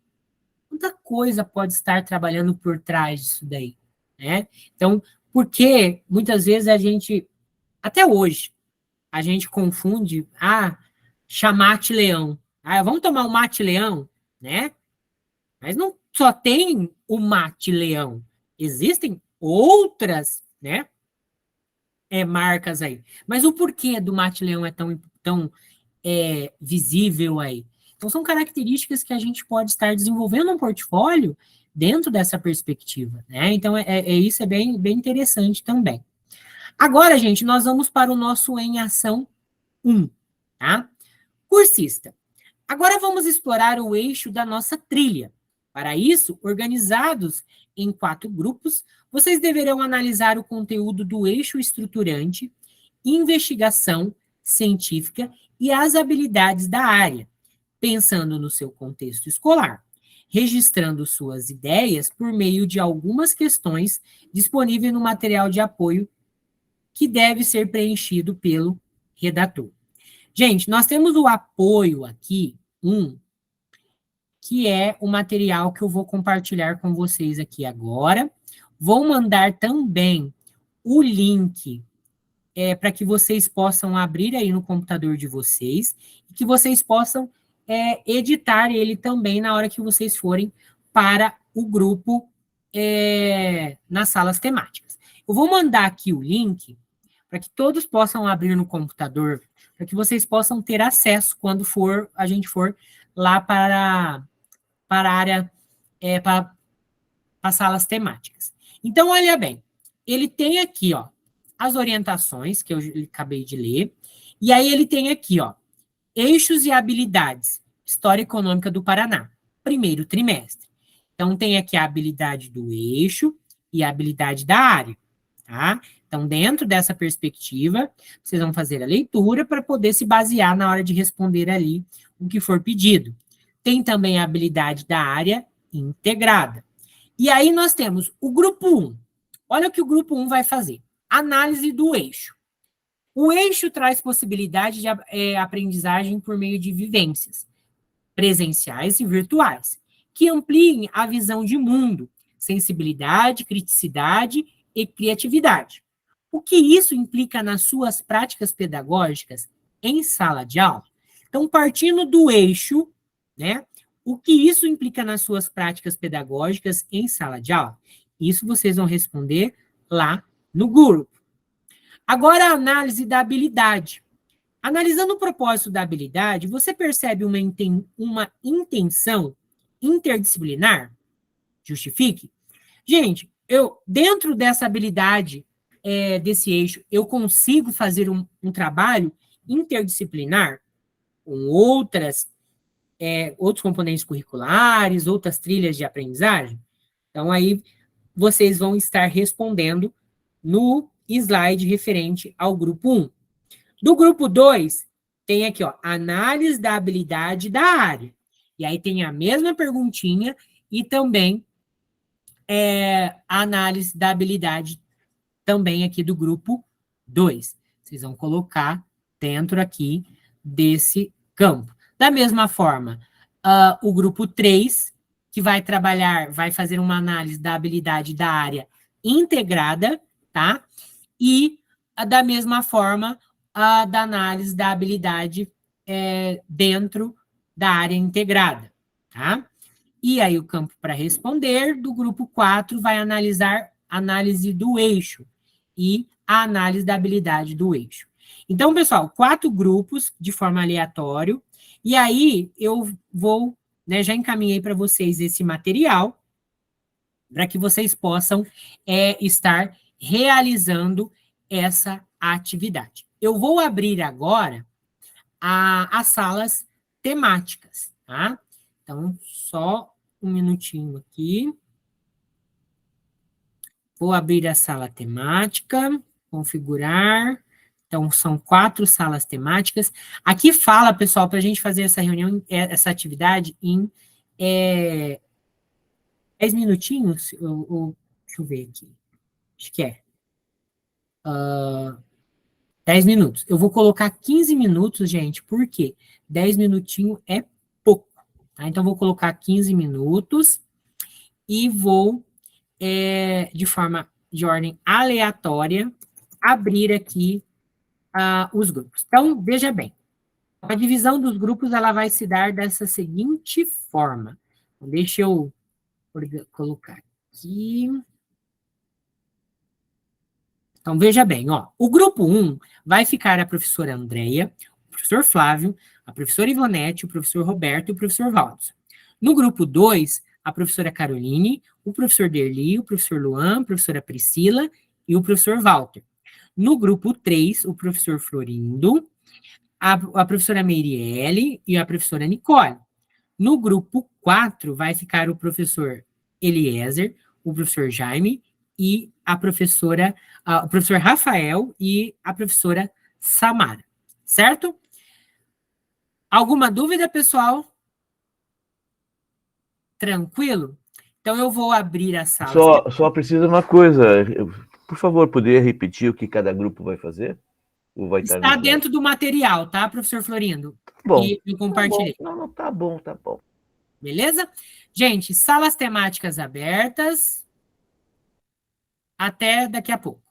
Muita coisa pode estar trabalhando por trás disso daí, né? Então, porque muitas vezes até hoje, a gente confunde, chamate leão. Vamos tomar um mate-leão, né? Mas não só tem o mate-leão. Existem outras, né, marcas aí. Mas o porquê do mate-leão é tão visível aí? Então, são características que a gente pode estar desenvolvendo um portfólio dentro dessa perspectiva, né? Então, isso é bem, bem interessante também. Agora, gente, nós vamos para o nosso Em Ação 1, tá? Cursista. Agora vamos explorar o eixo da nossa trilha. Para isso, organizados em 4 grupos, vocês deverão analisar o conteúdo do eixo estruturante, investigação científica e as habilidades da área, pensando no seu contexto escolar, registrando suas ideias por meio de algumas questões disponíveis no material de apoio que deve ser preenchido pelo redator. Gente, nós temos o apoio aqui, que é o material que eu vou compartilhar com vocês aqui agora. Vou mandar também o link para que vocês possam abrir aí no computador de vocês e que vocês possam editar ele também na hora que vocês forem para o grupo nas salas temáticas. Eu vou mandar aqui o link para que todos possam abrir no computador, para que vocês possam ter acesso quando a gente for lá para a área, para as salas temáticas. Então, olha bem, ele tem aqui, ó, as orientações que eu acabei de ler, e aí ele tem aqui, ó, eixos e habilidades, História Econômica do Paraná, primeiro trimestre. Então, tem aqui a habilidade do eixo e a habilidade da área, tá? Então, dentro dessa perspectiva, vocês vão fazer a leitura para poder se basear na hora de responder ali o que for pedido. Tem também a habilidade da área integrada. E aí nós temos o grupo 1. Olha o que o grupo 1 vai fazer. Análise do eixo. O eixo traz possibilidade de aprendizagem por meio de vivências, presenciais e virtuais, que ampliem a visão de mundo, sensibilidade, criticidade e criatividade. O que isso implica nas suas práticas pedagógicas em sala de aula? Então, partindo do eixo, né? O que isso implica nas suas práticas pedagógicas em sala de aula? Isso vocês vão responder lá no grupo. Agora, a análise da habilidade. Analisando o propósito da habilidade, você percebe uma intenção interdisciplinar? Justifique. Gente, dentro dessa habilidade, desse eixo, eu consigo fazer um trabalho interdisciplinar com outros componentes curriculares, outras trilhas de aprendizagem? Então, aí, vocês vão estar respondendo no slide referente ao grupo 1. Do grupo 2, tem aqui, ó, análise da habilidade da área. E aí tem a mesma perguntinha e também a análise da habilidade também aqui do grupo 2. Vocês vão colocar dentro aqui desse campo. Da mesma forma, o grupo 3, que vai fazer uma análise da habilidade da área integrada, tá? E, da mesma forma, da análise da habilidade dentro da área integrada, tá? E aí o campo para responder do grupo 4 vai analisar a análise do eixo e a análise da habilidade do eixo. Então, pessoal, 4 grupos de forma aleatória, e aí eu vou, né, já encaminhei para vocês esse material, para que vocês possam estar realizando essa atividade. Eu vou abrir agora as salas temáticas, tá? Então, só um minutinho aqui. Vou abrir a sala temática, configurar. Então, são 4 salas temáticas. Aqui fala, pessoal, para a gente fazer essa reunião, essa atividade em 10 minutinhos. Deixa eu ver aqui. Acho que 10 minutos. Eu vou colocar 15 minutos, gente, porque 10 minutinhos é pouco. Tá? Então, vou colocar 15 minutos e vou, de ordem aleatória, abrir aqui os grupos. Então, veja bem, a divisão dos grupos ela vai se dar dessa seguinte forma. Então, deixa eu colocar aqui. Então, veja bem, ó, o grupo 1 vai ficar a professora Andréia, o professor Flávio, a professora Ivonete, o professor Roberto e o professor Valdes. No grupo 2, a professora Caroline, o professor Derli, o professor Luan, a professora Priscila e o professor Walter. No grupo 3, o professor Florindo, a professora Meirelle e a professora Nicole. No grupo 4 vai ficar o professor Eliezer, o professor Jaime e o professor Rafael e a professora Samara, certo? Alguma dúvida, pessoal? Tranquilo? Então eu vou abrir a sala. Só precisa uma coisa. Por favor, poderia repetir o que cada grupo vai fazer? Ou vai estar Está no dentro do material, tá, professor Florindo? Bom, E eu compartilhei. Não, não, tá bom, tá bom. Beleza? Gente, salas temáticas abertas. Até daqui a pouco.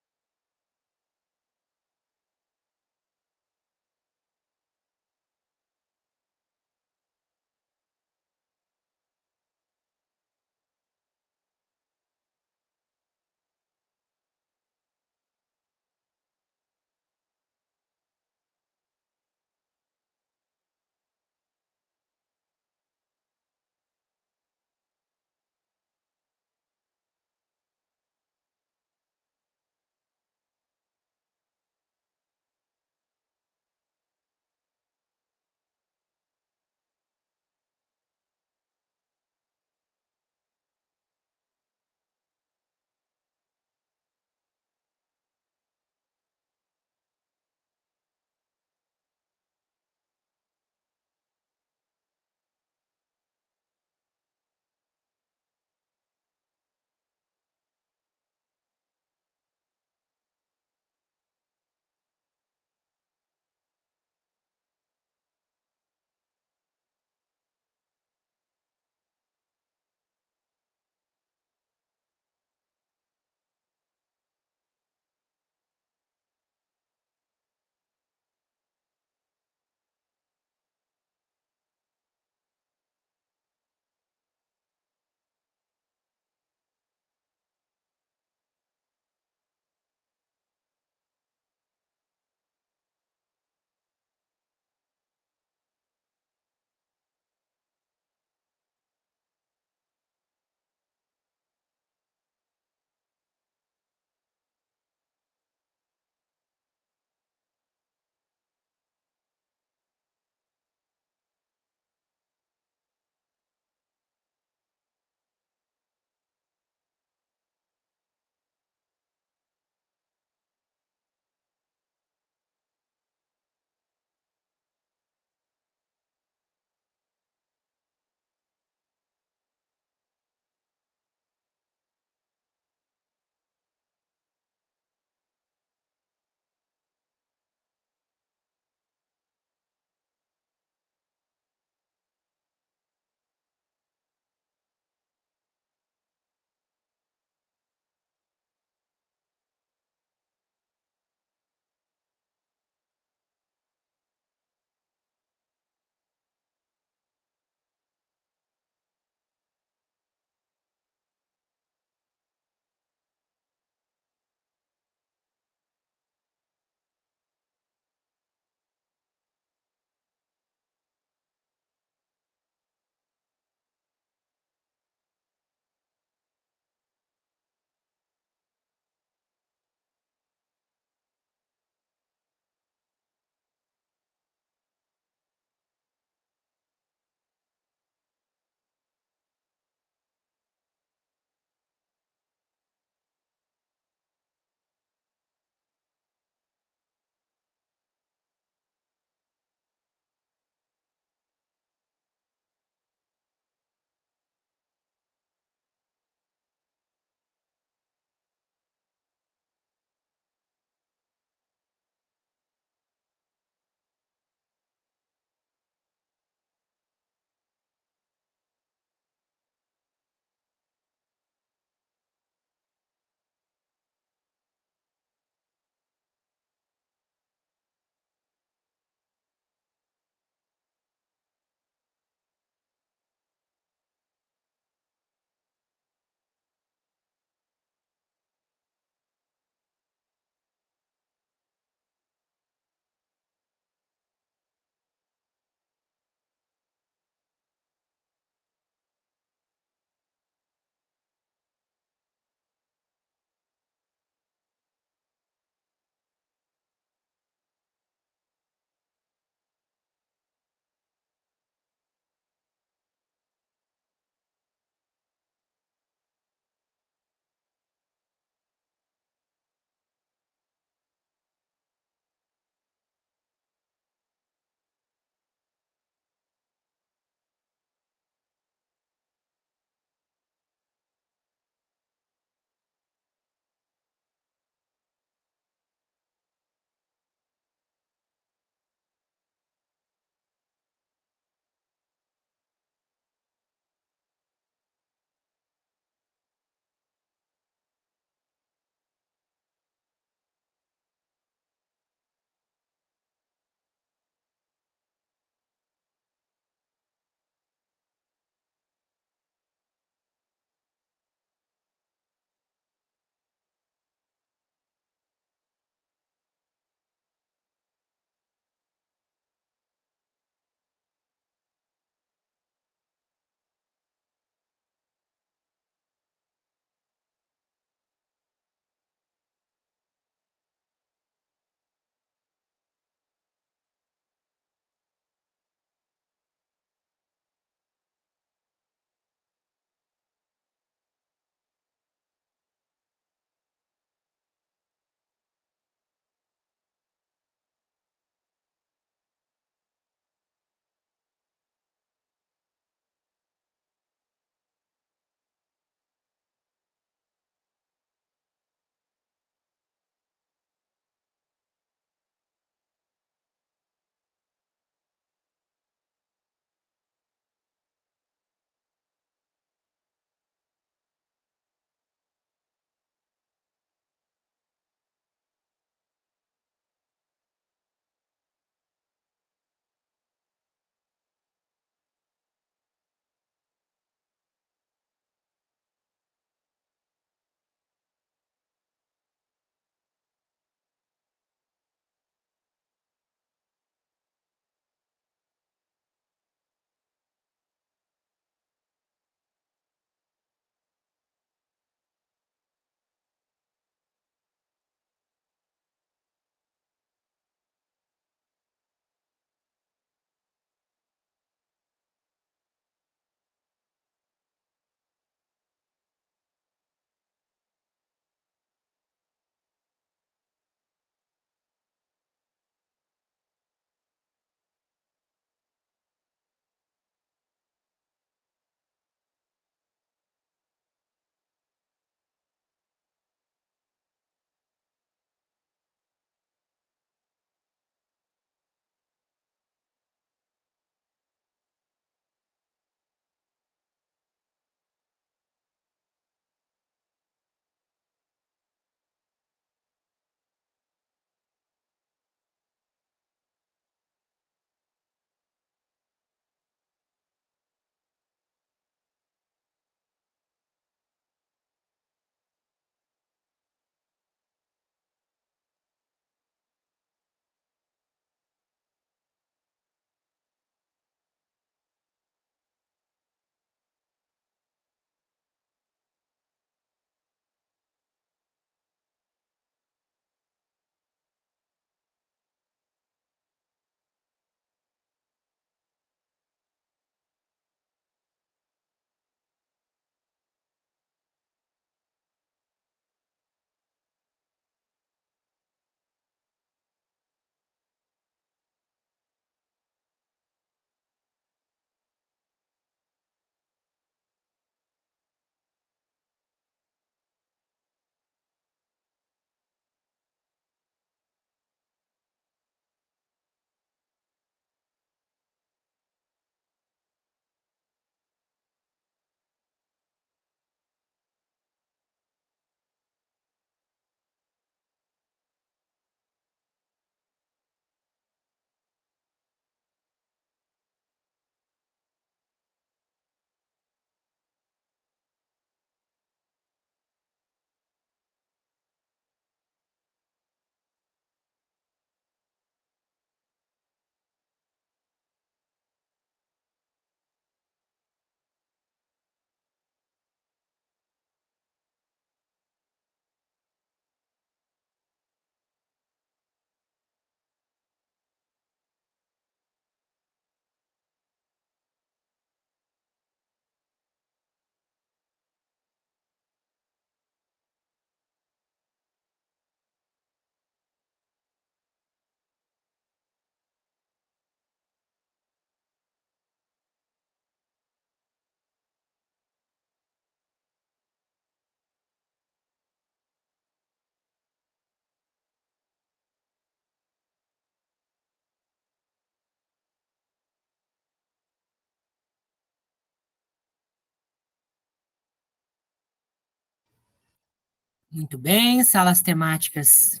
Muito bem, salas temáticas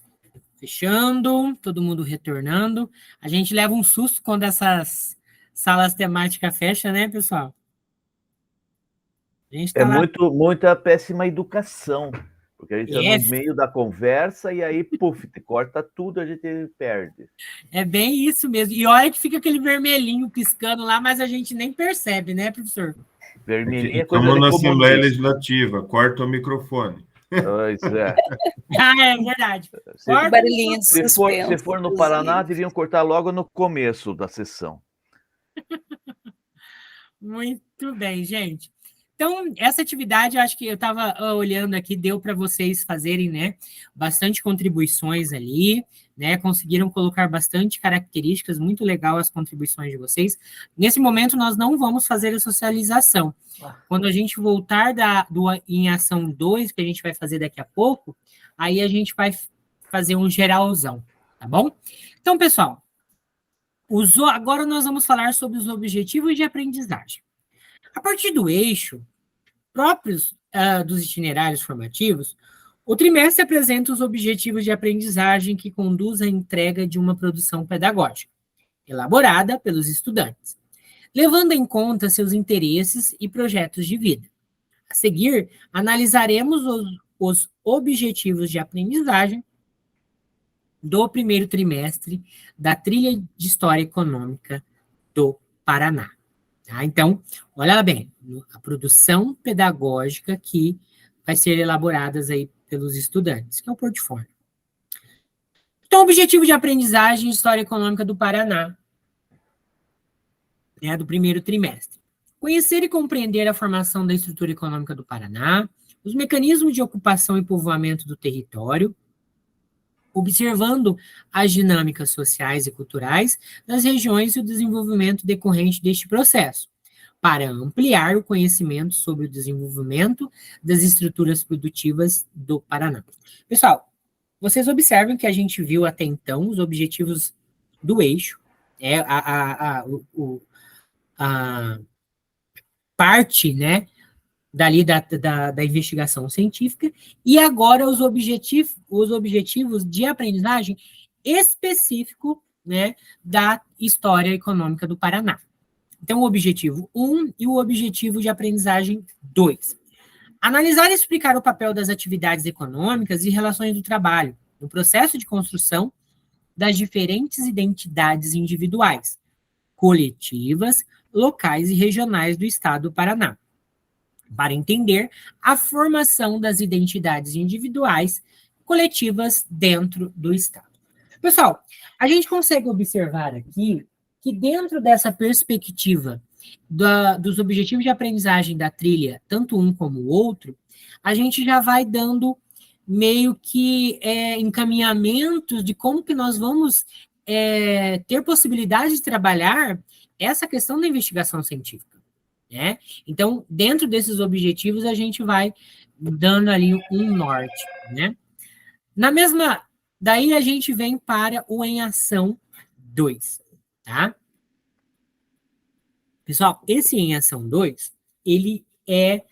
fechando, todo mundo retornando. A gente leva um susto quando essas salas temáticas fecham, né, pessoal? A gente É tá lá. muita péssima educação, porque a gente está É, no meio da conversa e aí, puf, corta tudo, a gente perde. é bem isso mesmo. E olha que fica aquele vermelhinho piscando lá, mas a gente nem percebe, né, professor? Vermelhinha é coisa Estamos de na Assembleia comunista. Legislativa, corta o microfone. Pois é. Ah, é verdade. Se, Corta o Barulhinho de se suspense. for no Paraná, deviam cortar logo no começo da sessão. Muito bem, gente. Então, essa atividade, eu acho que eu estava olhando aqui, deu para vocês fazerem, né, bastante contribuições ali, né, conseguiram colocar bastante características, muito legal as contribuições de vocês. Nesse momento, nós não vamos fazer a socialização. Quando a gente voltar em ação 2, que a gente vai fazer daqui a pouco, aí a gente vai fazer um geralzão, tá bom? Então, pessoal, agora nós vamos falar sobre os objetivos de aprendizagem. A partir do eixo próprios dos itinerários formativos, o trimestre apresenta os objetivos de aprendizagem que conduz à entrega de uma produção pedagógica, elaborada pelos estudantes, levando em conta seus interesses e projetos de vida. A seguir, analisaremos os objetivos de aprendizagem do primeiro trimestre da Trilha de História Econômica do Paraná. Tá? Então, olha bem, a produção pedagógica que vai ser elaborada aí pelos estudantes, que é o portfólio. Então, o objetivo de aprendizagem de História Econômica do Paraná, né, do primeiro trimestre. Conhecer e compreender a formação da estrutura econômica do Paraná, os mecanismos de ocupação e povoamento do território, observando as dinâmicas sociais e culturais das regiões e o desenvolvimento decorrente deste processo, para ampliar o conhecimento sobre o desenvolvimento das estruturas produtivas do Paraná. Pessoal, vocês observam que a gente viu até então os objetivos do eixo, a parte, né, dali da investigação científica, e agora os objetivos de aprendizagem específico, né, da história econômica do Paraná. Então, o objetivo 1 e o objetivo de aprendizagem 2. Analisar e explicar o papel das atividades econômicas e relações do trabalho no processo de construção das diferentes identidades individuais, coletivas, locais e regionais do Estado do Paraná, para entender a formação das identidades individuais coletivas dentro do Estado. Pessoal, a gente consegue observar aqui que dentro dessa perspectiva dos objetivos de aprendizagem da trilha, tanto um como o outro, a gente já vai dando meio que encaminhamentos de como que nós vamos ter possibilidade de trabalhar essa questão da investigação científica. Né? Então, dentro desses objetivos, a gente vai dando ali um norte, né? Daí a gente vem para o em ação 2, tá? Pessoal, esse em ação 2, ele é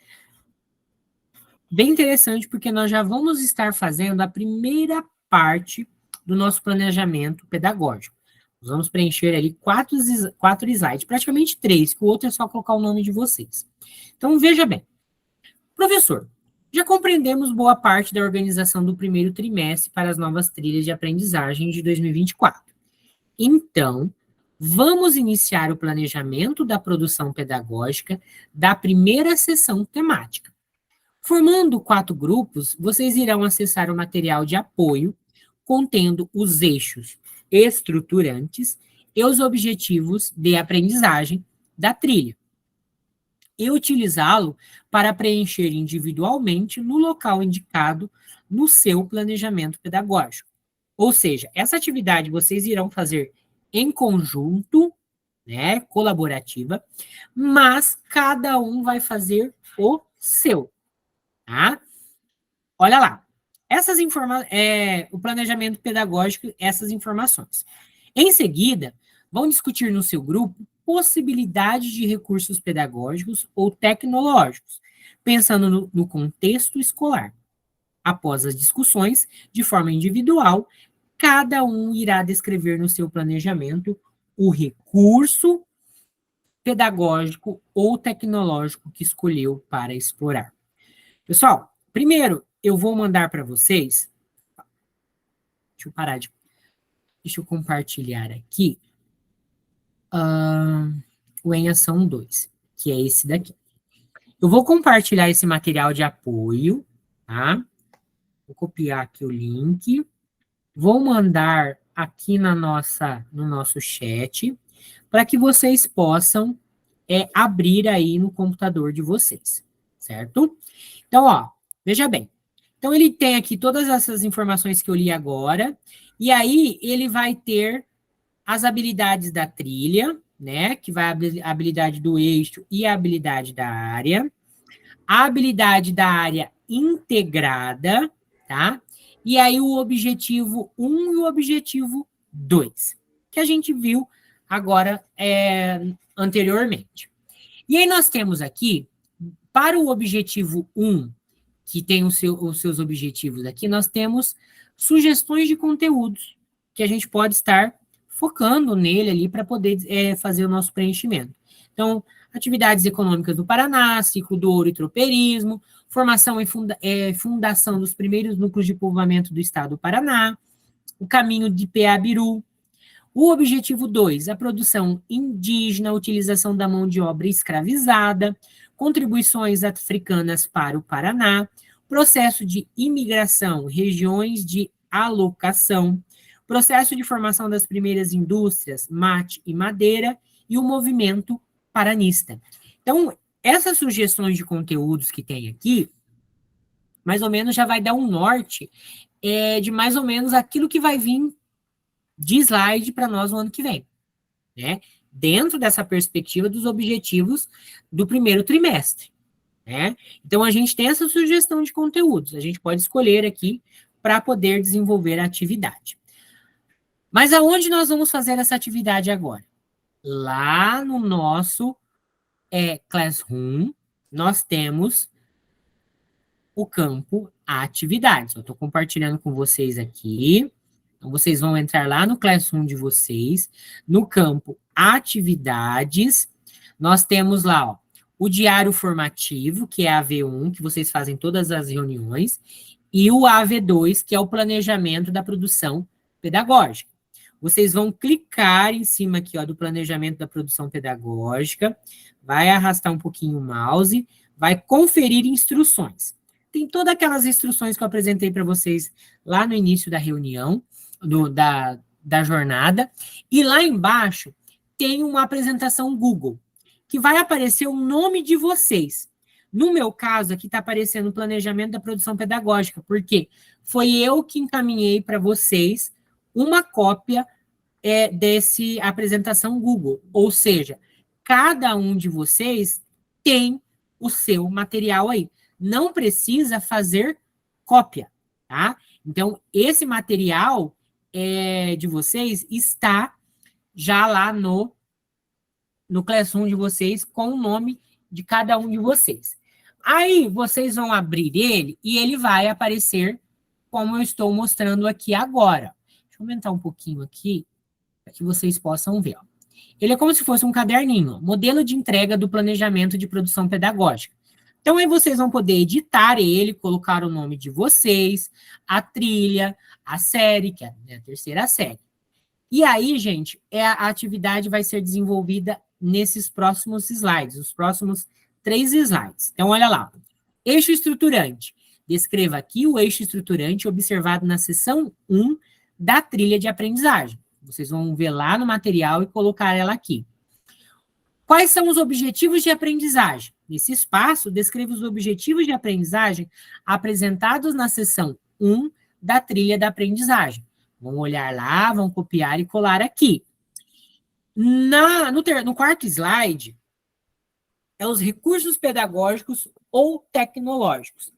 bem interessante, porque nós já vamos estar fazendo a primeira parte do nosso planejamento pedagógico. Nós vamos preencher ali 4 slides, praticamente 3, que o outro é só colocar o nome de vocês. Então, veja bem. Professor, já compreendemos boa parte da organização do primeiro trimestre para as novas trilhas de aprendizagem de 2024. Então, vamos iniciar o planejamento da produção pedagógica da primeira sessão temática. Formando 4 grupos, vocês irão acessar o material de apoio contendo os eixos estruturantes e os objetivos de aprendizagem da trilha, e utilizá-lo para preencher individualmente no local indicado no seu planejamento pedagógico. Ou seja, essa atividade vocês irão fazer em conjunto, né, colaborativa, mas cada um vai fazer o seu, tá? Olha lá. O planejamento pedagógico, essas informações. Em seguida, vão discutir no seu grupo possibilidades de recursos pedagógicos ou tecnológicos, pensando no contexto escolar. Após as discussões, de forma individual, cada um irá descrever no seu planejamento o recurso pedagógico ou tecnológico que escolheu para explorar. Pessoal, primeiro eu vou mandar para vocês. Deixa eu compartilhar aqui o Em Ação 2, que é esse daqui. Eu vou compartilhar esse material de apoio, tá? Vou copiar aqui o link. Vou mandar aqui no nosso chat, para que vocês possam abrir aí no computador de vocês, certo? Então, ó, veja bem. Então, ele tem aqui todas essas informações que eu li agora, e aí ele vai ter as habilidades da trilha, né? Que vai a habilidade do eixo e a habilidade da área. A habilidade da área integrada, tá? E aí o objetivo 1 e o objetivo 2, que a gente viu agora anteriormente. E aí nós temos aqui, para o objetivo 1, que tem os seus objetivos aqui, nós temos sugestões de conteúdos que a gente pode estar focando nele ali para poder fazer o nosso preenchimento. Então, atividades econômicas do Paraná, ciclo do ouro e tropeirismo, formação e fundação dos primeiros núcleos de povoamento do estado do Paraná, o caminho de Peabiru. O objetivo 2, a produção indígena, a utilização da mão de obra escravizada, contribuições africanas para o Paraná, processo de imigração, regiões de alocação, processo de formação das primeiras indústrias, mate e madeira, e o movimento paranista. Então, essas sugestões de conteúdos que tem aqui, mais ou menos já vai dar um norte de mais ou menos aquilo que vai vir de slide para nós no ano que vem, né? Dentro dessa perspectiva dos objetivos do primeiro trimestre, né? Então, a gente tem essa sugestão de conteúdos, a gente pode escolher aqui para poder desenvolver a atividade. Mas aonde nós vamos fazer essa atividade agora? Lá no nosso Classroom, nós temos o campo Atividades. Eu estou compartilhando com vocês aqui. Então, vocês vão entrar lá no Classroom de vocês, no campo Atividades. Nós temos lá, ó, o diário formativo, que é a AV1, que vocês fazem todas as reuniões, e o AV2, que é o planejamento da produção pedagógica. Vocês vão clicar em cima aqui, ó, do planejamento da produção pedagógica, vai arrastar um pouquinho o mouse, vai conferir instruções. Tem todas aquelas instruções que eu apresentei para vocês lá no início da reunião, da jornada, e lá embaixo tem uma apresentação Google, que vai aparecer o nome de vocês. No meu caso, aqui está aparecendo o planejamento da produção pedagógica, porque foi eu que encaminhei para vocês uma cópia desse apresentação Google, ou seja, cada um de vocês tem o seu material aí, não precisa fazer cópia, tá? Então, esse material de vocês está já lá no Classroom de vocês, com o nome de cada um de vocês. Aí, vocês vão abrir ele e ele vai aparecer como eu estou mostrando aqui agora. Deixa eu aumentar um pouquinho aqui, para que vocês possam ver. Ó. Ele é como se fosse um caderninho, ó, modelo de entrega do planejamento de produção pedagógica. Então, aí vocês vão poder editar ele, colocar o nome de vocês, a trilha, a série, que é a terceira série. E aí, gente, a atividade vai ser desenvolvida nesses próximos slides, os próximos 3 slides. Então, olha lá. Eixo estruturante. Descreva aqui o eixo estruturante observado na seção 1 da trilha de aprendizagem. Vocês vão ver lá no material e colocar ela aqui. Quais são os objetivos de aprendizagem? Nesse espaço, descreva os objetivos de aprendizagem apresentados na seção 1 da trilha da aprendizagem. Vão olhar lá, vão copiar e colar aqui. No quarto slide, os recursos pedagógicos ou tecnológicos.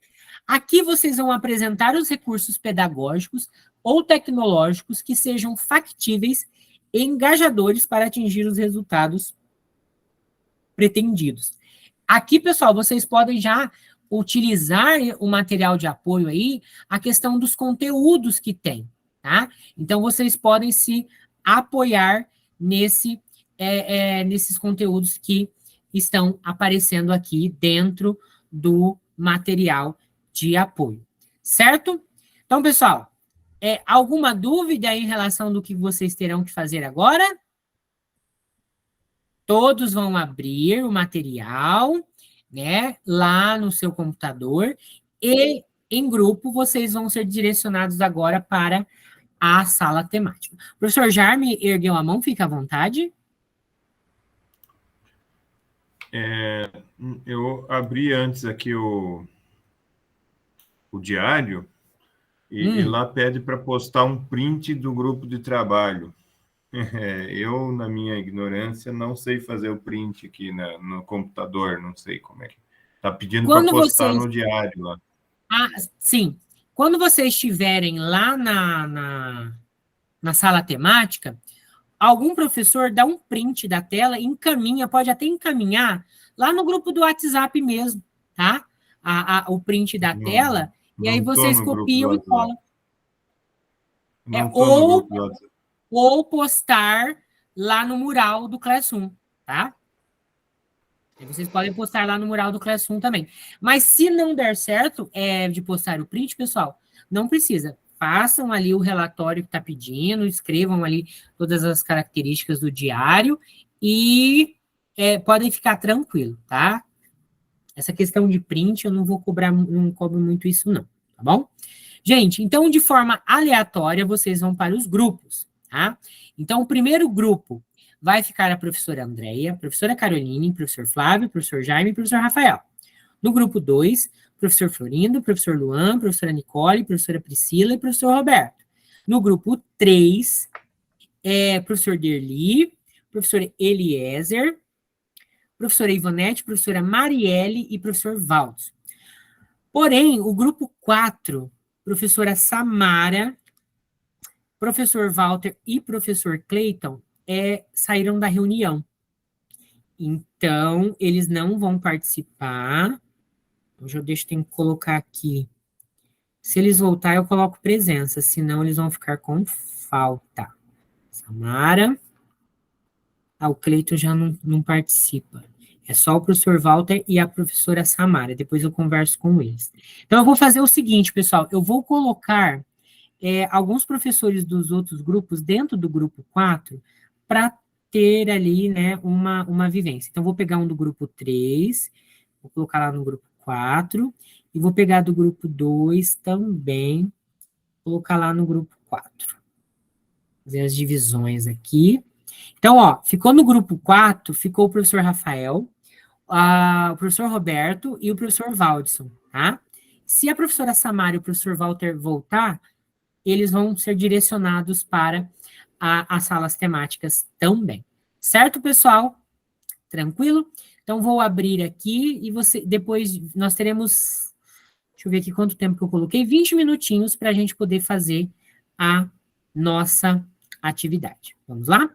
Aqui vocês vão apresentar os recursos pedagógicos ou tecnológicos que sejam factíveis e engajadores para atingir os resultados pretendidos. Aqui, pessoal, vocês podem já utilizar o material de apoio aí, a questão dos conteúdos que tem, tá? Então, vocês podem se apoiar nesses conteúdos que estão aparecendo aqui dentro do material de apoio, certo? Então, pessoal, alguma dúvida em relação do que vocês terão que fazer agora? Todos vão abrir o material, né, lá no seu computador, e em grupo vocês vão ser direcionados agora para a sala temática. O professor Jarme ergueu a mão, fica à vontade. Eu abri antes aqui o diário e lá pede para postar um print do grupo de trabalho. Eu, na minha ignorância, não sei fazer o print aqui no computador, não sei como é que. Está pedindo para Quando postar vocês... no diário lá. sim. Quando vocês estiverem lá na sala temática, algum professor dá um print da tela, encaminha, pode até encaminhar lá no grupo do WhatsApp mesmo, tá? O print da tela, e aí Não estou vocês no grupo do copiam e WhatsApp. colam. Não estou no Ou grupo do WhatsApp. postar lá no mural do Classroom, tá? E vocês podem postar lá no mural do Classroom também. Mas se não der certo de postar o print, pessoal, não precisa. Façam ali o relatório que está pedindo, escrevam ali todas as características do diário e podem ficar tranquilo, tá? Essa questão de print eu não vou cobrar, não cobro muito isso não, tá bom? Gente, então de forma aleatória vocês vão para os grupos, tá? Então o primeiro grupo vai ficar a professora Andréia, professora Caroline, professor Flávio, professor Jaime e professor Rafael. No grupo 2, professor Florindo, professor Luan, professora Nicole, professora Priscila e professor Roberto. No grupo 3, professor Derli, professor Eliezer, professora Ivonete, professora Marielle e professor Valdes. Porém, o grupo 4, professora Samara, professor Walter e professor Clayton, saíram da reunião. Então, eles não vão participar. Hoje eu tenho que colocar aqui. Se eles voltar, eu coloco presença, senão eles vão ficar com falta. Samara. O Cleiton já não participa. É só o professor Walter e a professora Samara. Depois eu converso com eles. Então, eu vou fazer o seguinte, pessoal. Eu vou colocar alguns professores dos outros grupos dentro do grupo 4 para ter ali, né, uma vivência. Então, vou pegar um do grupo 3, vou colocar lá no grupo 4, e vou pegar do grupo 2 também, colocar lá no grupo 4. Fazer as divisões aqui. Então, ó, ficou no grupo 4, ficou o professor Rafael, o professor Roberto e o professor Valdson, tá? Se a professora Samara e o professor Walter voltar, eles vão ser direcionados para as salas temáticas também. Certo, pessoal? Tranquilo? Então, vou abrir aqui e depois nós teremos, deixa eu ver aqui quanto tempo que eu coloquei, 20 minutinhos para a gente poder fazer a nossa atividade. Vamos lá?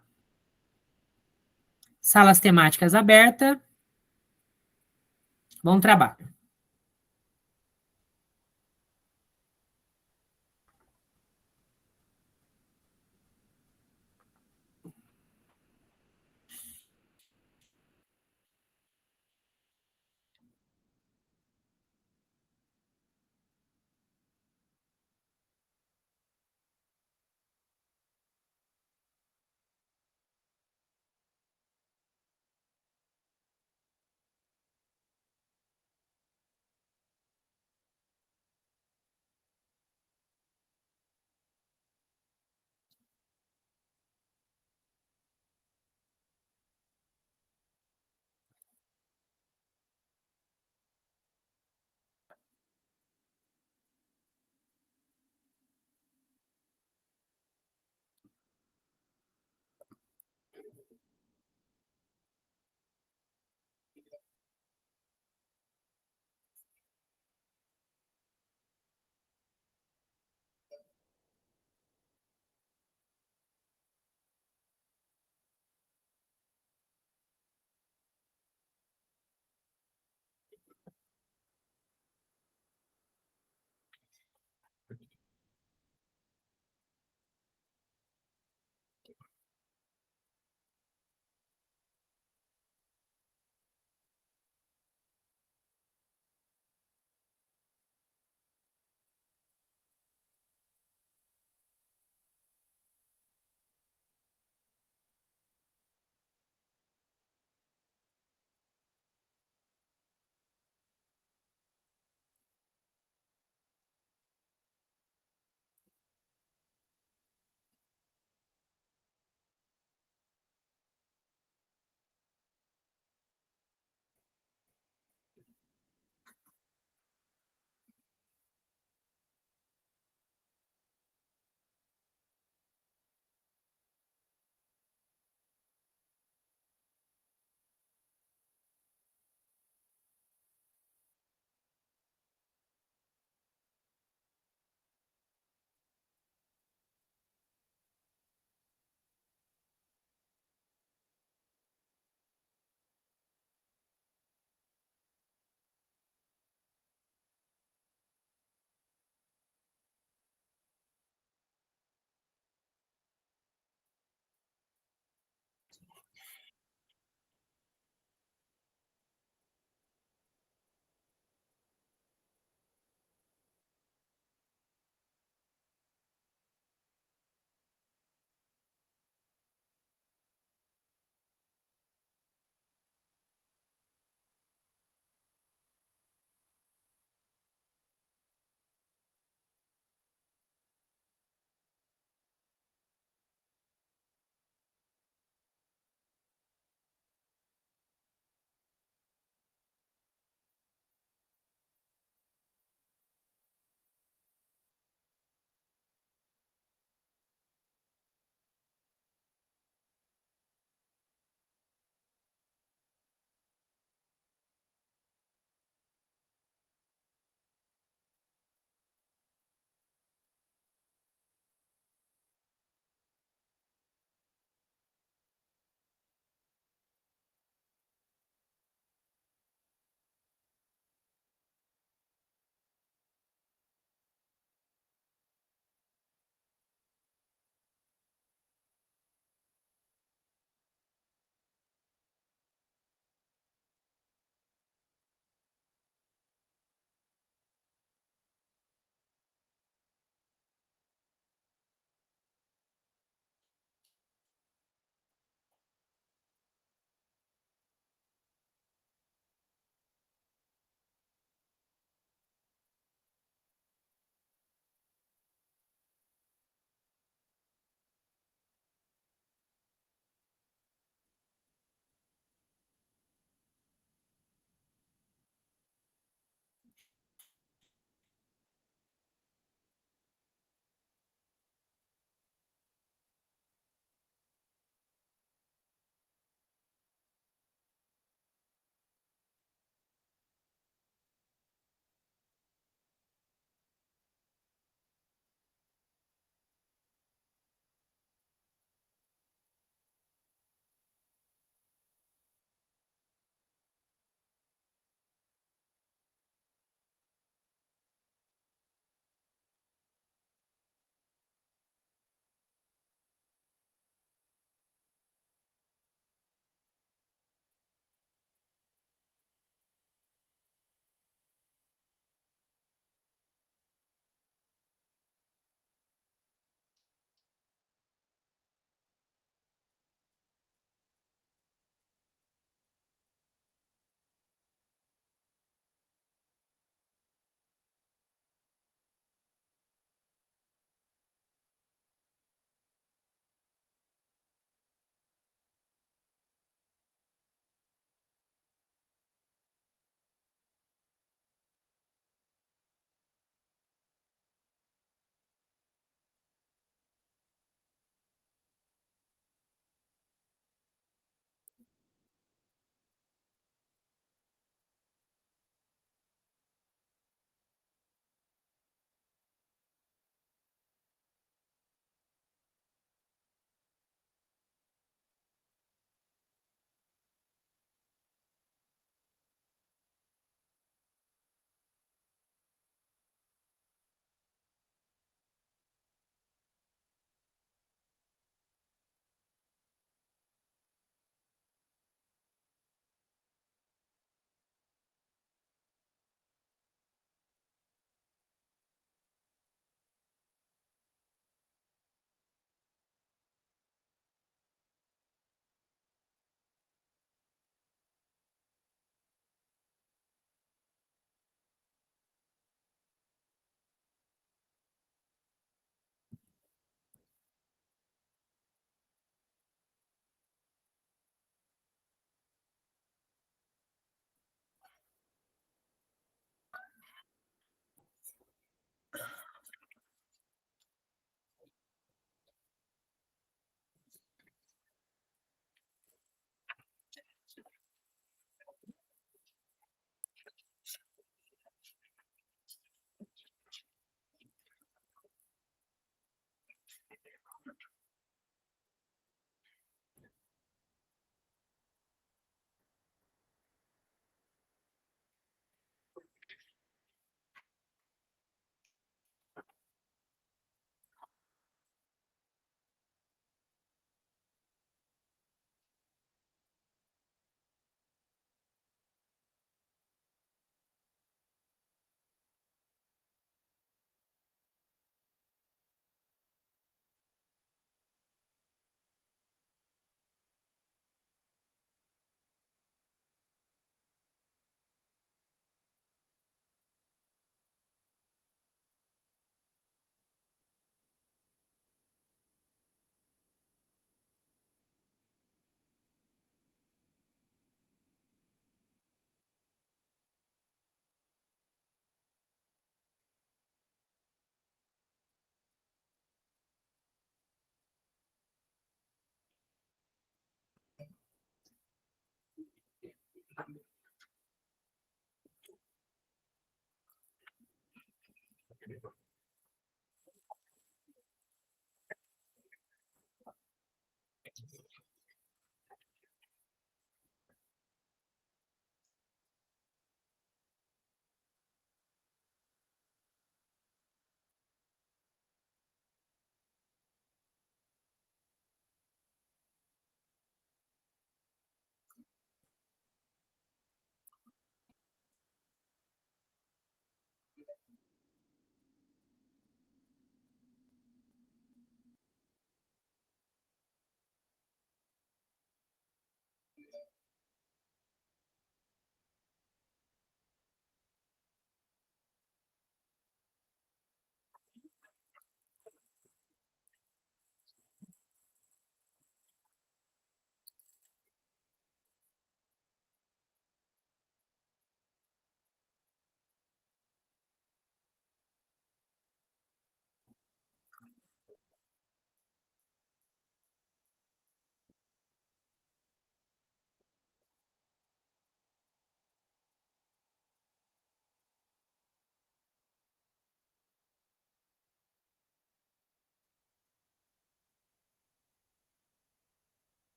Salas temáticas abertas. Bom trabalho.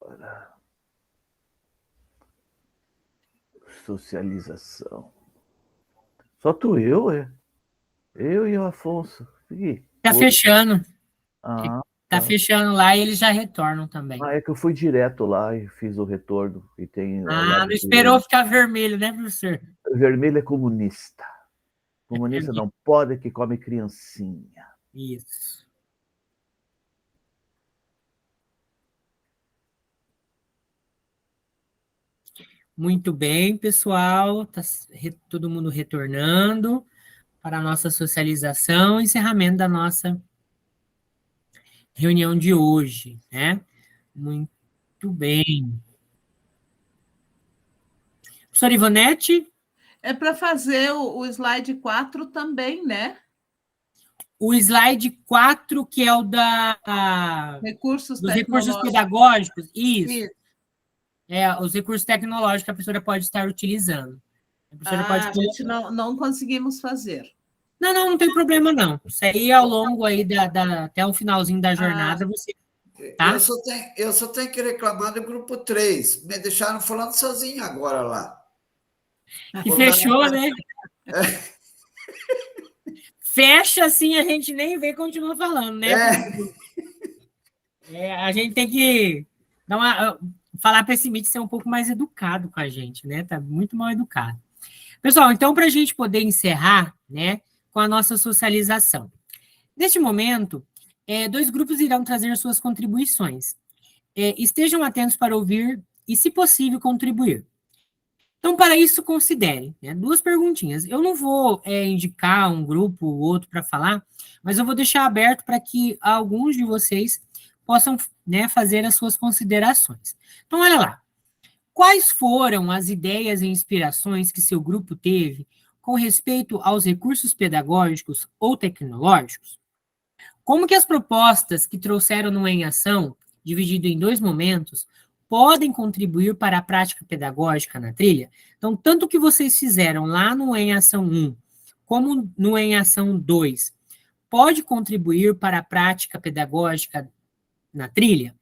Agora. Socialização. Só tu e eu, é? Eu e o Afonso. Tá fechando. Ah, Tá fechando lá e eles já retornam também. é que eu fui direto lá e fiz o retorno. E tem não esperou ficar vermelho, né, professor? Vermelho é comunista. Comunista não pode, que come criancinha. Isso. Muito bem, pessoal. Tá todo mundo retornando para a nossa socialização e encerramento da nossa reunião de hoje, né? Muito bem. Professora Ivonete? É para fazer o slide 4 também, né? O slide 4, que é o dos recursos pedagógicos. Isso. Os recursos tecnológicos que a professora pode estar utilizando. A gente não conseguimos fazer. Não tem problema, não. Isso aí, ao longo aí até o finalzinho da jornada, você... Tá? Eu só tenho que reclamar do grupo 3. Me deixaram falando sozinho agora lá. E fechou, né? Fecha assim, a gente nem vê e continua falando, né? A gente tem que falar para esse Meet ser um pouco mais educado com a gente, né? Tá muito mal educado. Pessoal, então, para a gente poder encerrar, né, com a nossa socialização. Neste momento, 2 grupos irão trazer suas contribuições. Estejam atentos para ouvir e, se possível, contribuir. Então, para isso, considere, né, 2 perguntinhas. Eu não vou indicar um grupo ou outro para falar, mas eu vou deixar aberto para que alguns de vocês possam, né, fazer as suas considerações. Então, olha lá. Quais foram as ideias e inspirações que seu grupo teve com respeito aos recursos pedagógicos ou tecnológicos? Como que as propostas que trouxeram no Em Ação, dividido em 2 momentos, podem contribuir para a prática pedagógica na trilha? Então, tanto o que vocês fizeram lá no Em Ação 1, como no Em Ação 2, pode contribuir para a prática pedagógica na trilha?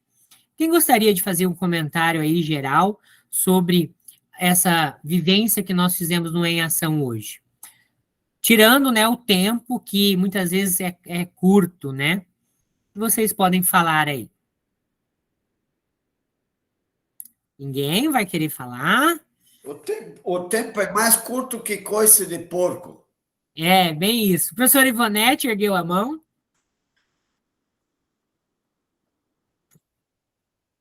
Quem gostaria de fazer um comentário aí geral sobre essa vivência que nós fizemos no Em Ação hoje? Tirando, né, o tempo, que muitas vezes é curto, né? Vocês podem falar aí. Ninguém vai querer falar? O tempo é mais curto que coice de porco. Bem isso. Professora Ivonete ergueu a mão.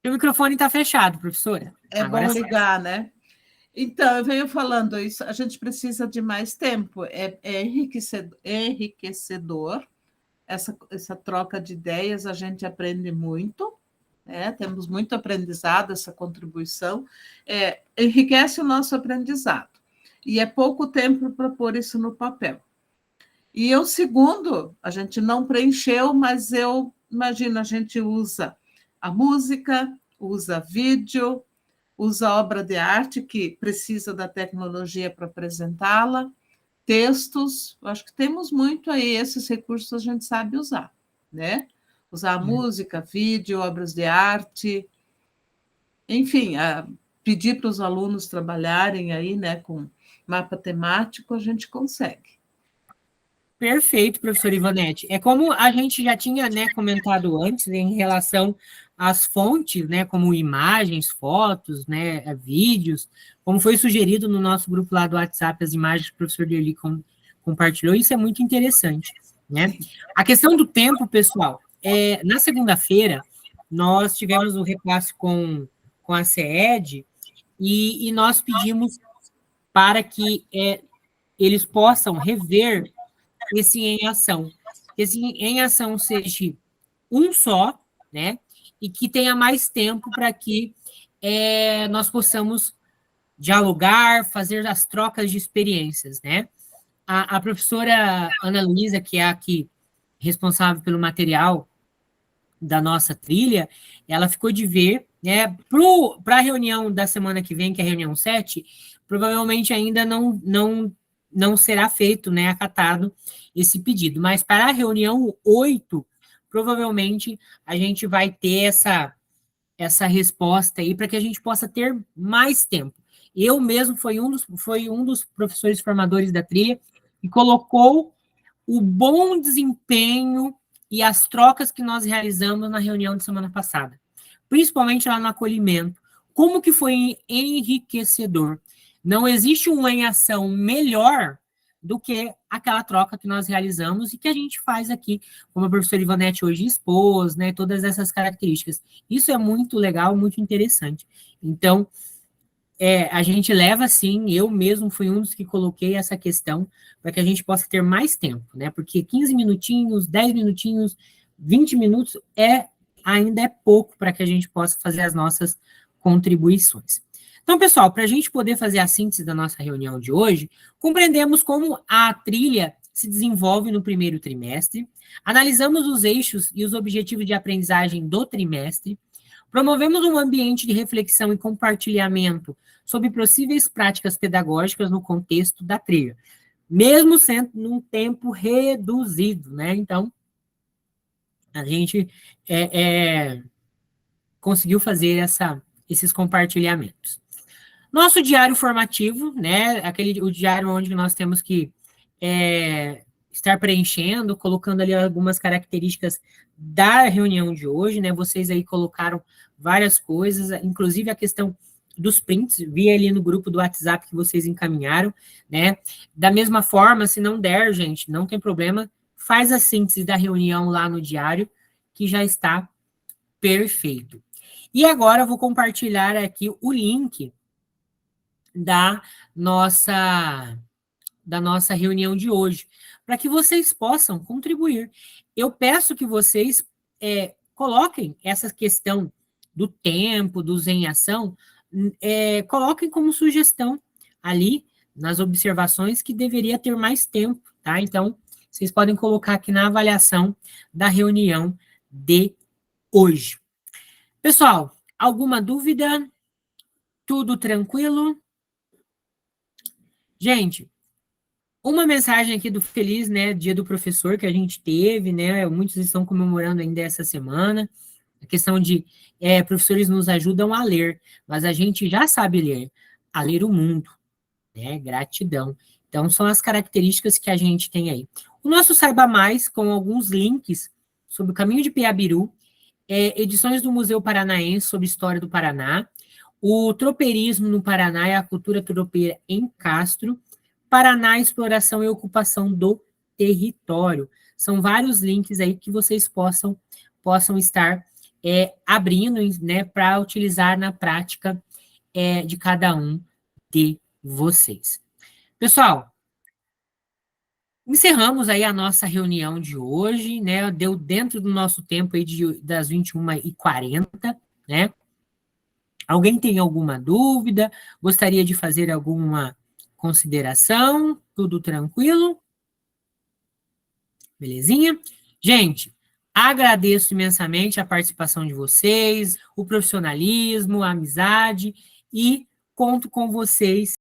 O microfone está fechado, professora. Agora bom ligar, né? Então, eu venho falando isso, a gente precisa de mais tempo, é enriquecedor essa troca de ideias, a gente aprende muito, né? Temos muito aprendizado, essa contribuição, enriquece o nosso aprendizado, e é pouco tempo para pôr isso no papel. E o segundo, a gente não preencheu, mas eu imagino, a gente usa a música, usa vídeo, usa obra de arte, que precisa da tecnologia para apresentá-la, textos, eu acho que temos muito aí, esses recursos a gente sabe usar, né? Usar música, vídeo, obras de arte, enfim, pedir para os alunos trabalharem aí, né, com mapa temático, a gente consegue. Perfeito, professora Ivonete. É como a gente já tinha, né, comentado antes, em relação às fontes, né, como imagens, fotos, né, vídeos, como foi sugerido no nosso grupo lá do WhatsApp, as imagens que o professor Derli compartilhou, isso é muito interessante, né? A questão do tempo, pessoal, na segunda-feira, nós tivemos o repasse com a CED e nós pedimos para que eles possam rever esse Em Ação. Esse Em Ação seja um só, né? E que tenha mais tempo para que nós possamos dialogar, fazer as trocas de experiências, né? A professora Ana Luísa, que é aqui responsável pelo material da nossa trilha, ela ficou de ver, né? Para a reunião da semana que vem, que é a reunião 7, provavelmente ainda não será feito, né, acatado esse pedido. Mas para a reunião 8, provavelmente a gente vai ter essa resposta aí para que a gente possa ter mais tempo. Eu mesmo foi um dos professores formadores da trilha e colocou o bom desempenho e as trocas que nós realizamos na reunião de semana passada, principalmente lá no acolhimento, como que foi enriquecedor. Não existe uma em ação melhor do que aquela troca que nós realizamos e que a gente faz aqui, como a professora Ivonete hoje expôs, né, todas essas características. Isso é muito legal, muito interessante. Então, a gente leva, sim, eu mesmo fui um dos que coloquei essa questão para que a gente possa ter mais tempo, né, porque 15 minutinhos, 10 minutinhos, 20 minutos ainda é pouco para que a gente possa fazer as nossas contribuições. Então, pessoal, para a gente poder fazer a síntese da nossa reunião de hoje, compreendemos como a trilha se desenvolve no primeiro trimestre, analisamos os eixos e os objetivos de aprendizagem do trimestre, promovemos um ambiente de reflexão e compartilhamento sobre possíveis práticas pedagógicas no contexto da trilha, mesmo sendo num tempo reduzido, né? Então, a gente conseguiu fazer esses compartilhamentos. Nosso diário formativo, né, o diário onde nós temos que estar preenchendo, colocando ali algumas características da reunião de hoje, né, vocês aí colocaram várias coisas, inclusive a questão dos prints, vi ali no grupo do WhatsApp que vocês encaminharam, né, da mesma forma, se não der, gente, não tem problema, faz a síntese da reunião lá no diário, que já está perfeito. E agora eu vou compartilhar aqui o link da nossa reunião de hoje, para que vocês possam contribuir. Eu peço que vocês coloquem essa questão do tempo, dos em ação, coloquem como sugestão ali nas observações que deveria ter mais tempo, tá? Então, vocês podem colocar aqui na avaliação da reunião de hoje. Pessoal, alguma dúvida? Tudo tranquilo? Gente, uma mensagem aqui do feliz, né, Dia do Professor que a gente teve, né, muitos estão comemorando ainda essa semana, a questão de professores nos ajudam a ler, mas a gente já sabe ler, a ler o mundo, né, gratidão. Então, são as características que a gente tem aí. O nosso Saiba Mais, com alguns links sobre o caminho de Piabiru, edições do Museu Paranaense sobre história do Paraná, o tropeirismo no Paraná e a cultura tropeira em Castro, Paraná, exploração e ocupação do território. São vários links aí que vocês possam estar abrindo, né, para utilizar na prática de cada um de vocês. Pessoal, encerramos aí a nossa reunião de hoje, né, deu dentro do nosso tempo aí das 21h40, né? Alguém tem alguma dúvida? Gostaria de fazer alguma consideração? Tudo tranquilo? Belezinha? Gente, agradeço imensamente a participação de vocês, o profissionalismo, a amizade e conto com vocês